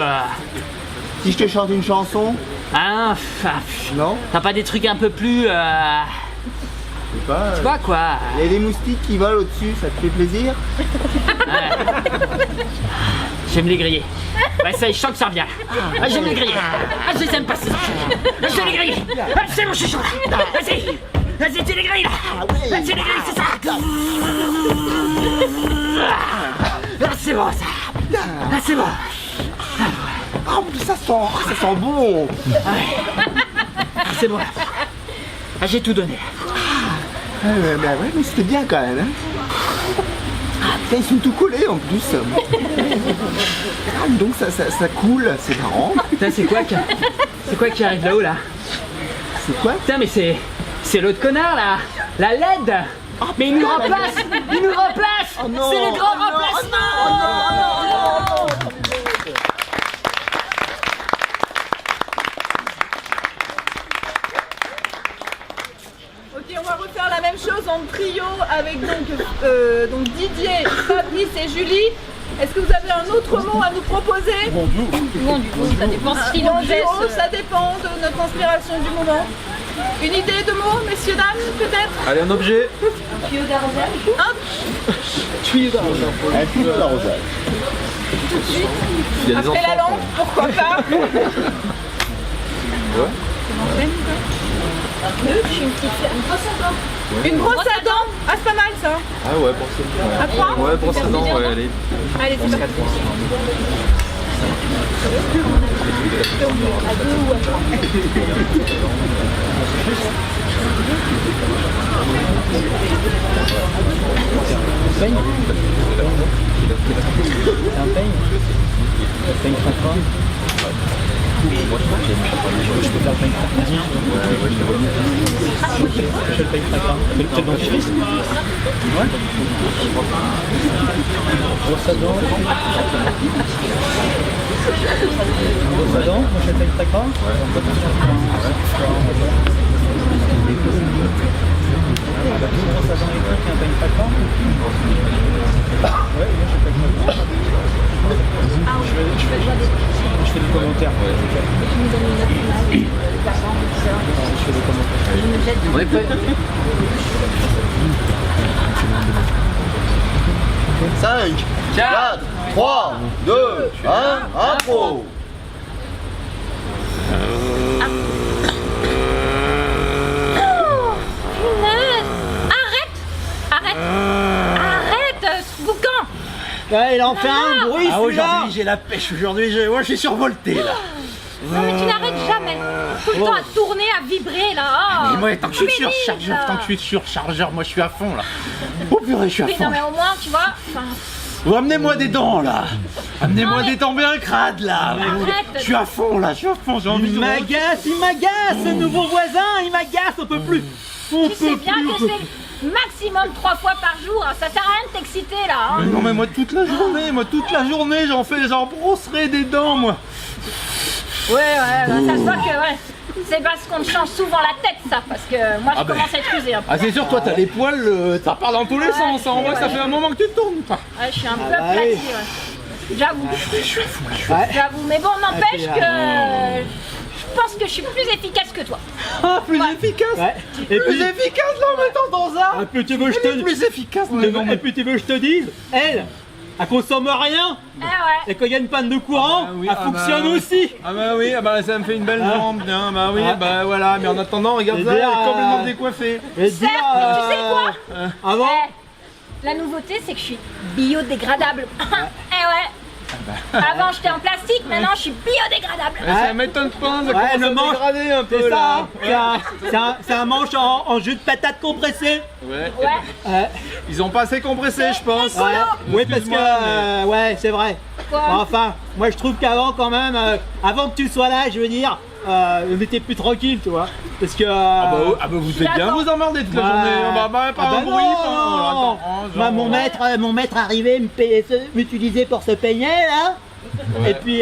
D: Si je te chante une chanson,
G: Ah,
D: non?
G: t'as pas des trucs un peu plus...
D: Je sais pas.
G: Tu vois, quoi.
D: Il y a des moustiques qui volent au-dessus, ça te fait plaisir?
G: J'aime les griller. Ouais, ça, je sens que ça revient. Ah, j'aime les griller. Ah, je les aime pas, ces enfants. Ah, je vais les griller. Ah, c'est bon, je suis chaud, là. Vas-y. Vas-y, tu les grilles, là. Vas-y, tu les grilles, c'est ça. Ah, c'est bon, ça. Ah, c'est bon.
D: Ah, ça sent bon!
G: Ah, c'est bon. Ah, j'ai tout donné.
D: Bah ouais, mais c'était bien quand même, hein? Ah, putain, ils sont tout collés en plus! Ah, donc ça coule, c'est marrant!
G: Putain, c'est quoi qui arrive là-haut, là?
D: C'est quoi?
G: Putain, mais c'est l'autre connard, là. La LED. Mais il nous remplace. Il nous remplace.
D: Oh non,
G: C'est le grand
D: oh non,
G: remplacement.
D: oh non.
B: Ok, on va refaire la même chose en trio avec donc Didier, Fabrice et Julie. Est-ce que vous avez un autre mot à nous proposer?
F: Bon, du coup, ça dépend si
B: Bon,
F: l'objet
B: duo,
F: se...
B: ça dépend de notre inspiration du moment. Une idée de mots, messieurs, dames, peut-être?
H: Allez, un objet.
F: tuyau d'arrosage.
B: Un
D: Un tuyau d'arrosage.
H: Il y a des
B: après la
H: enfants.
B: lampe, pourquoi pas? Une brosse à dents. Ah, c'est pas mal ça.
H: Ah ouais, pour ça.
B: À trois?
H: Ouais, pour ça, non, ouais, allez.
B: Allez, c'est parti.
E: On est prêt.
D: 5, 4, 3, 2, 1, impro!
F: Arrête ce boucan.
C: Ouais, il en fait un bruit,
G: Ah,
C: celui-là.
G: aujourd'hui, j'ai la pêche. Aujourd'hui, moi, je suis survolté, là.
F: Non mais tu n'arrêtes jamais. Tout le temps à tourner, à vibrer là. Oh,
G: Mais moi, tant que je suis
F: pénible,
G: surchargeur,
F: là.
G: tant que je suis surchargeur, moi, je suis à fond, là. Oh purée, je suis à
F: Oui,
G: fond.
F: non mais au moins tu vois.
G: Oh, amenez-moi des dents, là. Amenez-moi
F: Non, mais-
G: des dents bien crades, là.
F: Arrête.
G: Je suis à fond, là. Je suis à fond. J'ai envie
C: Il
G: de
C: m'agace, ce nouveau voisin, il m'agace, on peut plus. On
F: Tu sais
C: peut
F: bien
C: plus,
F: que
C: on peut
F: c'est maximum 3 fois par jour. Hein. Ça sert à rien de t'exciter là. Hein.
G: Mais non, mais moi, toute la journée, j'en brosserai des dents, moi.
F: Ouais, bah, ça se voit que ouais. C'est parce qu'on te change souvent la tête ça, parce que moi je commence à être usée un peu.
G: Ah, c'est sûr, toi, t'as les poils, ça part dans tous les sens. Hein. On voit que ça fait un moment que tu tournes, toi.
F: Ouais, je suis un peu
C: bah
F: aplatie,
C: oui.
F: ouais. J'avoue.
C: Ouais.
F: J'avoue, mais bon, n'empêche
C: c'est
F: que je pense que je suis plus efficace que toi.
G: Ah, plus efficace.
C: Ouais. Et
G: Plus
C: puis,
G: efficace, là, en mettant dans ça.
C: et puis tu veux que je te
G: Plus efficace, dans les dents.
C: et puis tu veux que je te dise, elle consomme rien.
F: Eh ouais.
C: Et quand il y a une panne de courant,
H: Ah oui,
C: elle
H: ah
C: fonctionne
H: bah oui.
C: aussi.
H: Ah bah oui, ah bah ça me fait une belle jambe, bien, bah oui,
C: Ah.
H: bah voilà, mais en attendant, regarde
C: Et
H: ça, elle
C: dire,
H: est complètement décoiffée.
C: Et
F: Certes,
C: dire,
F: tu sais quoi
C: avant,
F: Eh, la nouveauté, c'est que je suis biodégradable. Eh ouais. Avant j'étais en plastique, maintenant je suis biodégradable.
H: Ça m'étonne pas, ça
C: Ouais, le
H: commence à
C: manche,
H: dégrader un peu
C: c'est
H: là.
C: ça, c'est un manche en jus de patate compressé.
H: Ouais.
F: Ouais.
H: Ils ont pas assez compressé, je pense.
C: Ouais, oui, parce
H: Excuse-moi,
C: que, ouais, c'est vrai.
F: Quoi?
C: Enfin, moi je trouve qu'avant, quand même, avant que tu sois là, je veux dire, on était plus tranquille, tu vois. Parce que.
H: Bah, vous devez bien vous emmerder toute la journée. Pas un bruit.
C: Non. Bah, mon maître arrivait, m'utilisait pour se peigner, là.
H: Ouais.
C: Et puis,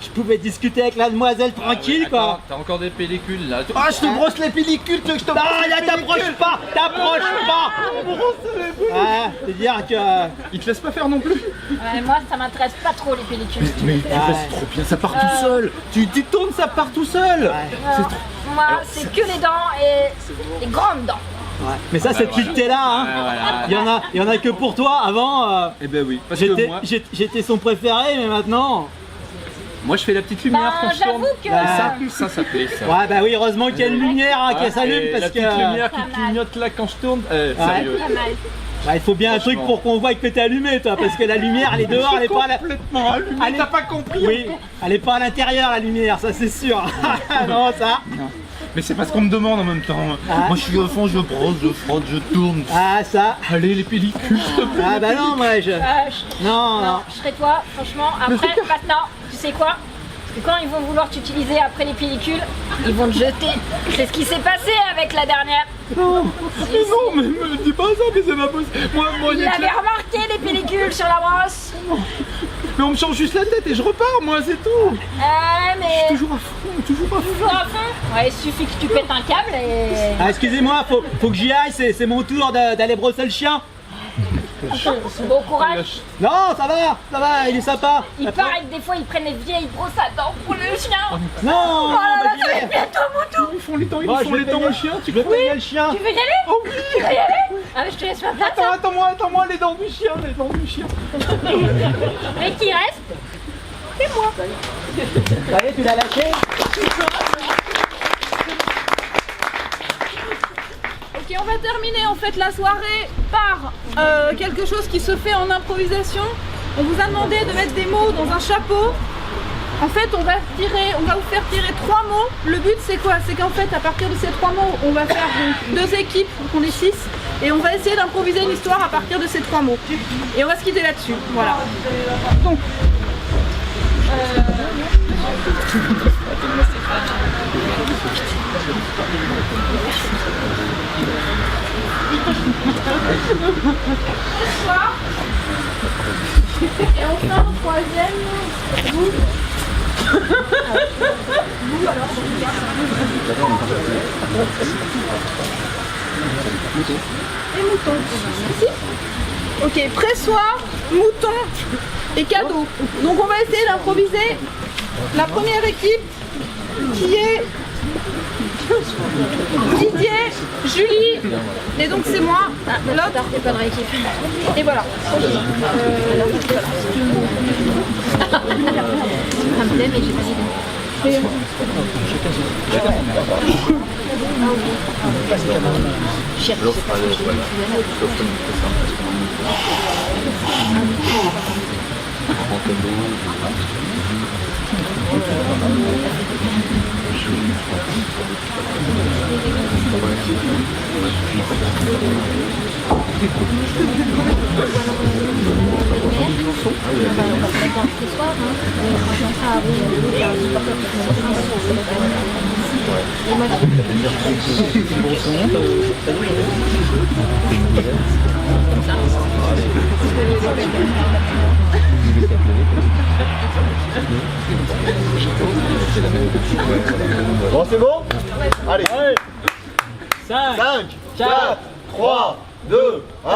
C: je pouvais discuter avec la demoiselle tranquille,
H: Ouais,
C: quoi.
H: attends, t'as encore des pellicules là.
D: Ah, je te brosse les pellicules, tu veux que je te
C: Non,
D: brosse les
C: là,
D: pellicules?
C: t'approches pas. Ouais, c'est-à-dire que.
H: Ils te laissent pas faire non plus.
F: Ouais, moi ça m'intéresse pas trop les pellicules.
H: Mais
C: Ouais.
H: c'est trop bien, ça part tout seul. Tu tournes, ça part tout seul.
F: Moi c'est que les dents et les grandes dents.
C: Ouais. Mais ça, c'est depuis que t'es là, hein.
H: Voilà.
C: Il y en a que pour toi. Avant,
H: Eh ben oui, parce que moi,
C: j'étais son préféré, mais maintenant.
H: moi je fais la petite lumière quand je tourne.
F: J'avoue que
H: Ça plaît ça.
C: Ouais, bah oui, heureusement qu'il y a une lumière hein, qui s'allume
H: Et
C: parce
H: la
C: que.
H: petite lumière
F: Pas
H: qui
F: mal.
H: clignote là quand je tourne. Sérieux.
F: pas mal.
C: Bah, il faut bien un truc
H: Franchement.
C: pour qu'on voit que t'es allumé, toi, parce que la lumière, elle est dehors, elle est pas à la.
H: Complètement allumé,
C: Elle est-
H: t'as pas compris.
C: Oui, elle est pas à l'intérieur, la lumière, ça c'est sûr. Non, ça.
H: Mais c'est parce qu'on me demande en même temps. Moi je suis au fond, je brosse, je frotte, je tourne.
C: Ah, ça.
H: Allez les pellicules, s'il te plaît.
C: Ah, bah non, moi, je. Non,
F: Non,
C: non.
F: je serais toi, franchement. Après, maintenant, tu sais quoi? Parce que quand ils vont vouloir t'utiliser après les pellicules, ils vont te jeter. C'est ce qui s'est passé avec la dernière.
H: Mais me dis pas ça, mais c'est pas possible. Moi,
F: Il avait remarqué les pellicules sur la brosse.
H: mais on me change juste la tête et je repars, moi, c'est tout.
F: Mais
H: Toujours à fond, toujours à fond.
F: toujours à fond. Ouais, il suffit que tu pètes un câble et.
C: Ah, excusez-moi, faut que j'y aille, c'est mon tour d'aller brosser le chien.
F: Bon courage.
C: Non, ça va, il est sympa.
F: Il paraît que des fois ils prennent les vieilles brosses à dents pour le chien.
C: Non,
F: Oh là là,
C: bah,
F: ça va
C: j'y
F: être
C: vais.
F: bientôt mon tour.
H: Ils font les temps, ils
C: Bon,
H: font
C: je vais
H: les temps
C: payer-
H: au chien, tu
C: Je vais
H: crois?
C: payer le chien.
F: Tu veux y aller?
H: Oh oui.
F: Tu veux y aller? Ah, mais je te laisse ma place. hein.
H: Attends-moi, les dents du chien, les dents du chien.
F: Mais qui reste? C'est moi.
C: Ça y est, tu l'as lâché.
B: Ok, on va terminer en fait la soirée par quelque chose qui se fait en improvisation. On vous a demandé de mettre des mots dans un chapeau. En fait, on va vous faire tirer 3 mots. Le but, c'est quoi? C'est qu'en fait, à partir de ces 3 mots, on va faire donc 2 équipes, donc on est 6, et on va essayer d'improviser une histoire à partir de ces 3 mots. Et on va se quitter là-dessus. Voilà. Donc. Et on fait un troisième. Vous. Et mouton. Ici. Ok, pressoir, mouton et cadeau. Donc on va essayer d'improviser la première équipe qui est Didier, Julie, et donc c'est moi, l'autre. Et voilà.
D: Bon, c'est bon? Allez,
C: 5,
D: 5, 4, 3, 2, 1,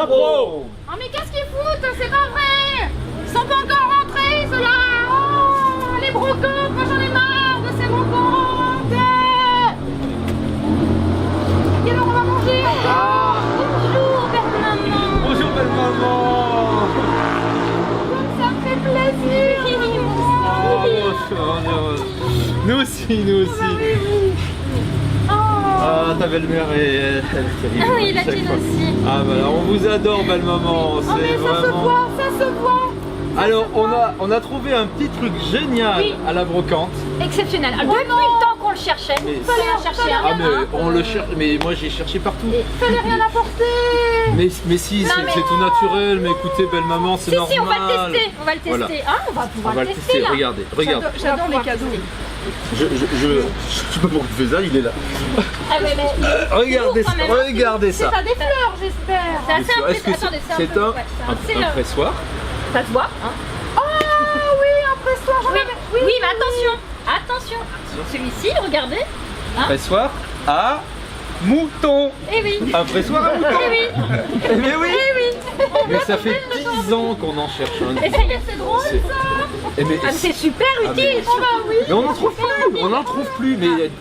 D: impro!
B: Oh mais qu'est-ce qu'ils foutent? C'est pas vrai! Ils sont pas encore rentrés, ceux-là! Oh, les brocantes, moi j'en ai marre de ces brocantes! Quelle heure on va manger encore? Bonjour, belle maman!
H: Bonjour, belle maman.
B: Comme ça me fait plaisir!
H: Nous aussi. Ah, ta belle-mère elle est terrible.
F: Ah oui, la tienne aussi.
H: Ah, bah alors, on vous adore, belle maman.
B: Oh mais
H: C'est
B: ça se
H: vraiment.
B: voit, ça se voit!
E: Alors, on a trouvé un petit truc génial
F: Oui.
E: à la brocante.
F: Exceptionnel. Depuis le temps qu'on le cherchait.
E: Mais-
F: On l'a cherché un.
E: Ah, mais on le cherche, mais moi j'ai cherché partout.
B: Fallait rien apporter.
E: Mais si,
F: Non, mais-
E: c'est tout naturel, mais écoutez, belle maman, c'est
F: Si,
E: normal.
F: si, on va le tester. On va le tester.
E: Voilà.
F: Hein, on va
E: On
F: pouvoir
E: va
F: le
E: le
F: tester
E: tester,
F: là.
E: regardez, regarde.
B: J'adore les cadeaux.
D: Je sais pas pourquoi tu fais ça, il est là.
F: Ah ouais, mais
E: Regardez ça,
F: quand même, hein.
E: regardez ça.
B: T'as des fleurs, j'espère.
F: c'est assez
E: Est-ce que
F: Attendez,
E: c'est
F: peu-
E: un,
F: ouais, c'est
E: un pressoir?
F: Ça se voit. Hein.
B: Oh oui, un pressoir.
F: Oui, mais attention. Celui-ci, regardez.
E: Pressoir à mouton.
F: Eh oui.
E: Un pressoir à mouton.
F: Eh oui.
E: Mais oui.
F: Eh oui.
E: Mais ça fait 10 ans qu'on en cherche un.
F: Et ça y est, c'est drôle.
E: Eh, mais,
F: Ah, c'est super utile.
E: mais on n'en trouve plus, on n'en trouve plus. Mais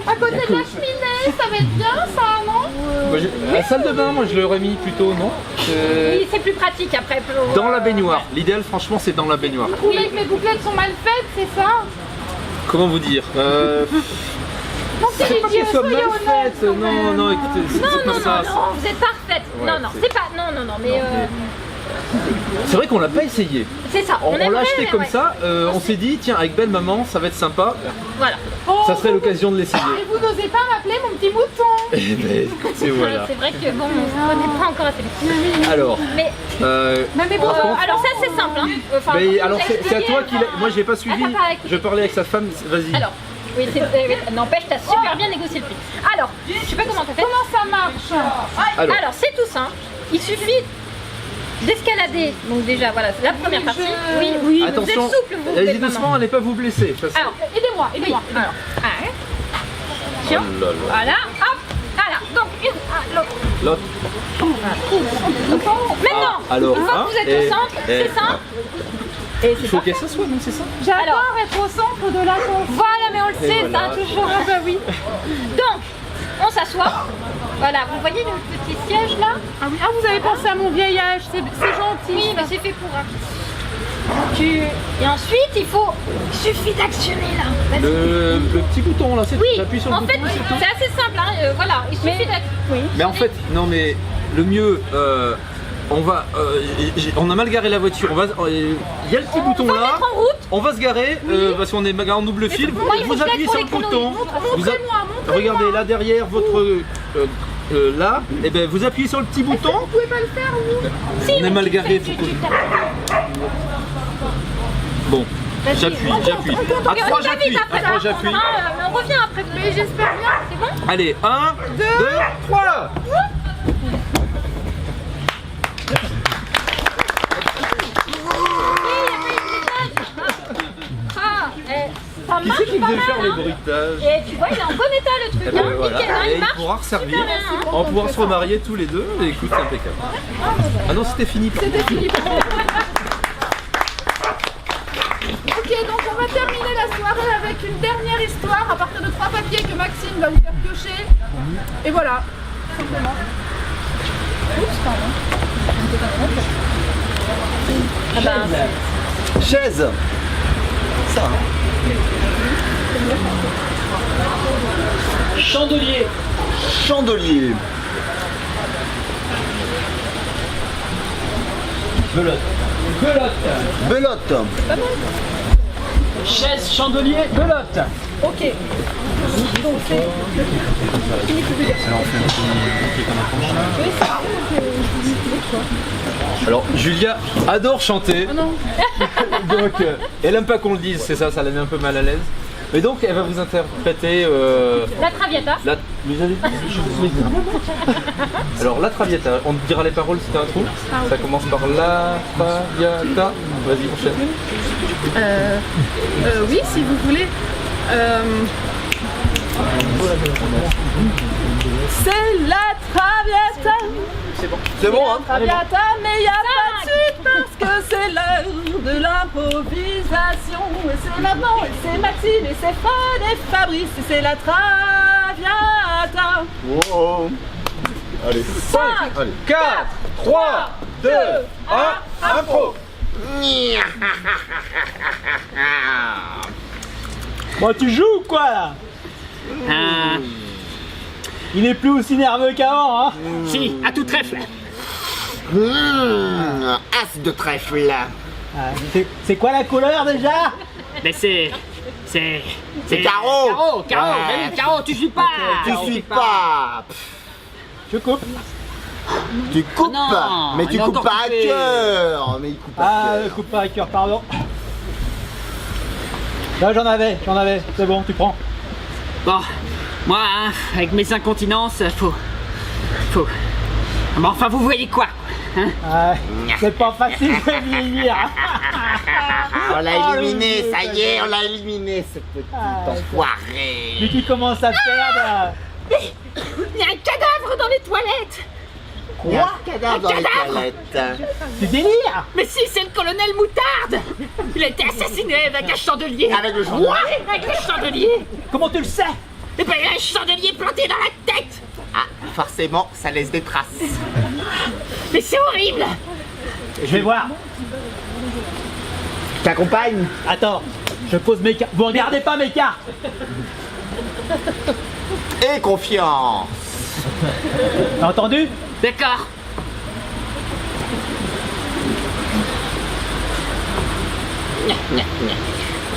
B: À côté de la cheminée, ça va être bien ça, non?
E: moi, la salle de bain, moi je l'aurais mis plutôt, non?
F: Oui, c'est plus pratique après.
E: Dans la baignoire. L'idéal, franchement, c'est dans la baignoire.
B: Oui, que mes bouclettes sont mal faites, c'est ça?
E: Comment vous dire
B: Non,
E: C'est pas qu'elles soient mal faites. Non, écoutez, c'est pas ça.
F: Non, vous êtes parfaite.
E: Ouais,
F: non,
E: c'est-
F: c'est pas. Non, mais.
E: C'est vrai qu'on l'a pas essayé.
F: C'est ça.
E: On l'a
F: aimerait,
E: acheté
F: mais
E: comme
F: ouais.
E: ça. On s'est dit, tiens, avec belle maman, ça va être sympa.
F: Voilà.
E: Ça serait l'occasion de l'essayer.
B: Et vous n'osez pas m'appeler mon petit mouton.
E: Eh ben, écoutez, voilà.
F: C'est vrai que bon, on ne connaît pas encore assez.
E: Alors,
F: Mais
B: Mais bon,
E: Par contre-
F: alors ça c'est simple. Hein. Enfin,
E: mais
F: faut
E: alors
F: vous
E: c'est à toi
F: expliquer,
E: qu'il a... Moi, j'ai pas suivi.
F: Attends, écoute.
E: Je parlais avec sa femme. Vas-y.
F: Alors, oui, n'empêche, t'as super bien négocié le prix. Alors, je sais pas comment t'as fait.
B: comment ça marche?
F: Alors, c'est tout simple. Il suffit d'escalader. Donc déjà, voilà, c'est la première partie. Oui, mais vous êtes
E: Attention,
F: souple, vous.
E: allez-y
F: êtes maman.
E: doucement, n'allez pas vous blesser. parce que-
F: Alors,
B: Aidez-moi,
F: oui,
B: aidez-moi.
F: alors, tiens,
E: Oh là là.
F: voilà, hop, voilà. Donc, l'autre.
E: L'autre.
F: Maintenant,
E: Ah, alors,
F: une fois
E: hein,
F: que vous êtes
E: et-
F: au centre,
E: et-
F: c'est simple.
E: Il faut qu'elle s'assoie, non, c'est ça?
B: J'adore être au centre de l'attention.
F: Voilà, mais on le sait,
E: voilà.
F: ça, toujours. Ah bah oui. Donc, on s'assoit. Voilà, vous voyez le petit siège là?
B: Ah oui, ah vous avez pensé à mon vieil âge, c'est gentil.
F: Oui, mais c'est fait pour. Et ensuite, il suffit d'actionner là. Vas-y.
E: Le petit bouton là, c'est
F: Oui,
E: j'appuie sur le
F: en
E: bouton.
F: fait, c'est assez simple. Hein. Voilà, il suffit d'actionner.
E: Mais en fait, non mais le mieux, on a mal garé la voiture. Il y a le petit bouton
F: va
E: là.
F: mettre en route.
E: On va se garer parce qu'on est en double fil.
F: moi, il faut
E: Vous
F: que je
E: appuyez
F: l'aide pour
E: sur le
F: les
E: bouton.
F: conneries.
E: Vous regardez là derrière votre là. Et ben vous appuyez sur le petit bouton.
B: Vous pouvez pas le faire, vous?
F: Si,
E: On est
F: mais
E: mal
F: tu
E: garé.
F: fais-
E: faut
F: tu
E: que-
F: tapes.
E: Bon,
F: Vas-y,
E: j'appuie,
F: on compte,
E: j'appuie.
F: on compte,
E: À
F: on
E: 3
F: vite
E: j'appuie.
F: après,
E: À 3
F: là,
E: j'appuie.
F: on revient après. Mais j'espère bien. C'est bon?
E: Allez, 1, 2, 3.
F: Ah, ça
E: Qui
F: marche
E: c'est qui
F: pas
E: devait
F: mal,
E: faire les
F: hein.
E: bruitages?
F: Et tu vois, il est en bon état le truc.
E: Eh ben
F: Hein.
E: voilà,
F: Nickel, hein,
E: et
F: il
E: il
F: marche.
E: pourra servir.
F: Super bien, hein.
E: On va pouvoir se remarier tous les deux. Et écoute, c'est impeccable. Ah non, c'était fini.
B: Ok, donc on va terminer la soirée avec une dernière histoire à partir de 3 papiers que Maxime va vous faire piocher. Et voilà, simplement. Oups, pardon.
F: Ah bah,
D: Chaise. Ça. Hein.
G: Chandelier.
D: Chandelier.
G: Belote. Belote.
D: Belote.
G: Chaise, chandelier, belote.
B: Ok.
E: Alors, Julia adore chanter.
B: non.
E: Donc, elle aime pas qu'on le dise, c'est ça, ça la met un peu mal à l'aise. Et donc, elle va vous interpréter
F: la Traviata.
E: la. Mais j'avais dit, je vous ai dit. Alors, la Traviata, on te dira les paroles si t'as un trou. Ça commence par la Traviata. Vas-y, enchaîne.
B: Oui, si vous voulez. C'est la Traviata.
D: C'est bon, hein?
B: Traviata, mais y a pas de suite parce que c'est l'heure de l'improvisation. Et c'est maintenant, et c'est Maxime, et c'est Fred et Fabrice, et c'est la Traviata.
D: Wow. Allez.
B: 5,
D: Allez.
E: 4, 3, 2, 1, impro.
C: Bon, tu joues ou quoi là? Il est plus aussi nerveux qu'avant, hein?
G: Si, à tout trèfle.
D: As de trèfle.
C: C'est quoi la couleur déjà?
G: Mais c'est
D: Caro.
G: Caro,
D: Ouais.
G: mais oui, Caro, tu suis pas.
D: Tu suis pas.
C: Je coupe.
D: Tu coupes,
G: Non,
D: mais tu
G: il a
D: coupes
G: encore
D: pas à
G: coupé.
D: cœur. Mais il coupe à
C: Ah,
D: cœur.
C: coupe pas à cœur, pardon. Là, j'en avais, c'est bon, tu prends.
G: Bon, moi, hein, avec mes incontinences, faut. Bon, enfin, vous voyez quoi, hein?
C: C'est pas facile de vieillir.
D: On l'a
C: Oh,
D: éliminé,
C: le
D: ça
C: vieux,
D: y est, on l'a éliminé, ce petit enfoiré.
C: Dès qu'il commence à perdre.
F: Il y a un cadavre dans les toilettes.
D: Il y a un cadavre dans les toilettes.
C: C'est délire.
F: Mais si, c'est le colonel Moutarde. Il a été assassiné avec un chandelier.
D: Avec le chandelier.
F: Ouais, avec le chandelier.
C: Comment tu le sais?
F: Et ben, il y a un chandelier planté dans la tête.
D: Ah, forcément, ça laisse des traces.
F: Mais c'est horrible.
C: Je vais voir.
D: Je t'accompagne.
C: Attends, je pose mes cartes. Vous regardez pas mes cartes.
D: Et confiance.
C: T'as entendu?
G: D'accord.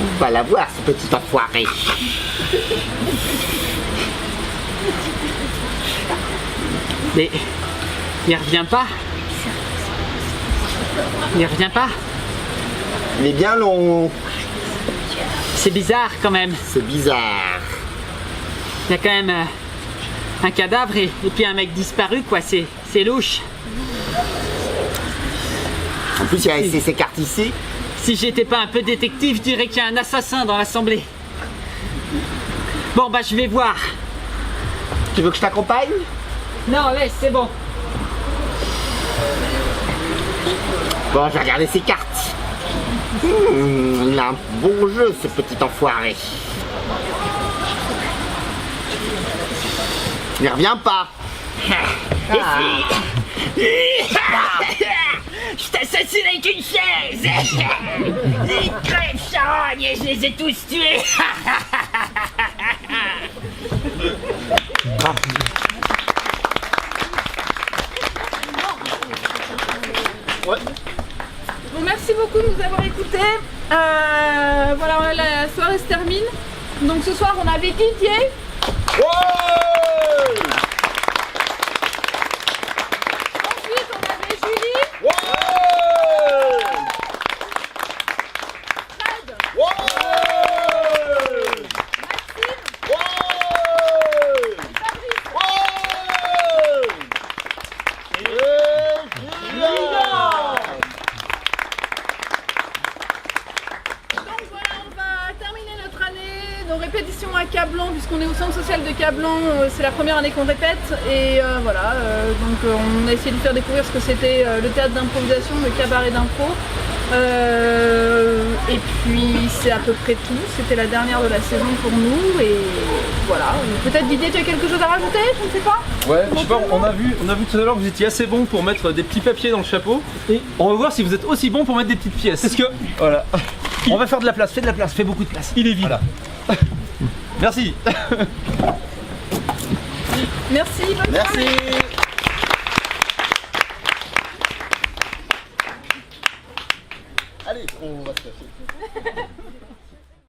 D: On va la voir, ce petit enfoiré.
G: Mais. Il revient pas. Il revient pas.
D: Il est bien long.
G: C'est bizarre quand même.
D: C'est bizarre.
G: Il y a quand même un cadavre et puis un mec disparu, quoi. C'est louche.
D: En plus, il y a ces cartes ici.
G: Si j'étais pas un peu détective, je dirais qu'il y a un assassin dans l'assemblée. Bon, bah, je vais voir.
D: Tu veux que je t'accompagne?
G: Non, laisse, c'est bon.
D: Bon, je vais regarder ses cartes. Il a un bon jeu, ce petit enfoiré. Il revient pas.
F: Je t'assassine avec une chaise. Ils crèvent charogne et je les ai tous tués.
B: Bon, merci beaucoup de nous avoir écoutés. Voilà, la soirée se termine. Donc ce soir, on avait Didier. Ensuite, on avait Julie. Fred. Maxime. Donc voilà, on va terminer notre année, nos répétitions à Cablan, puisqu'on est au centre social de Cablan, c'est la première année qu'on répète, et voilà, donc on a essayé de faire découvrir ce que c'était le théâtre d'improvisation, le cabaret d'impro, et puis c'est à peu près tout, c'était la dernière de la saison pour nous, et voilà, peut-être Didier, tu as quelque chose à rajouter, je ne sais pas.
H: Ouais, je sais pas, on a vu tout à l'heure que vous étiez assez bon pour mettre des petits papiers dans le chapeau. Et on va voir si vous êtes aussi bon pour mettre des petites pièces.
C: Parce que
H: Voilà. On va faire de la place, fais de la place, fais beaucoup de place.
C: il est vide.
H: Voilà. Merci.
B: Merci, bonne
D: Merci.
B: soirée.
D: Allez, on va se cacher.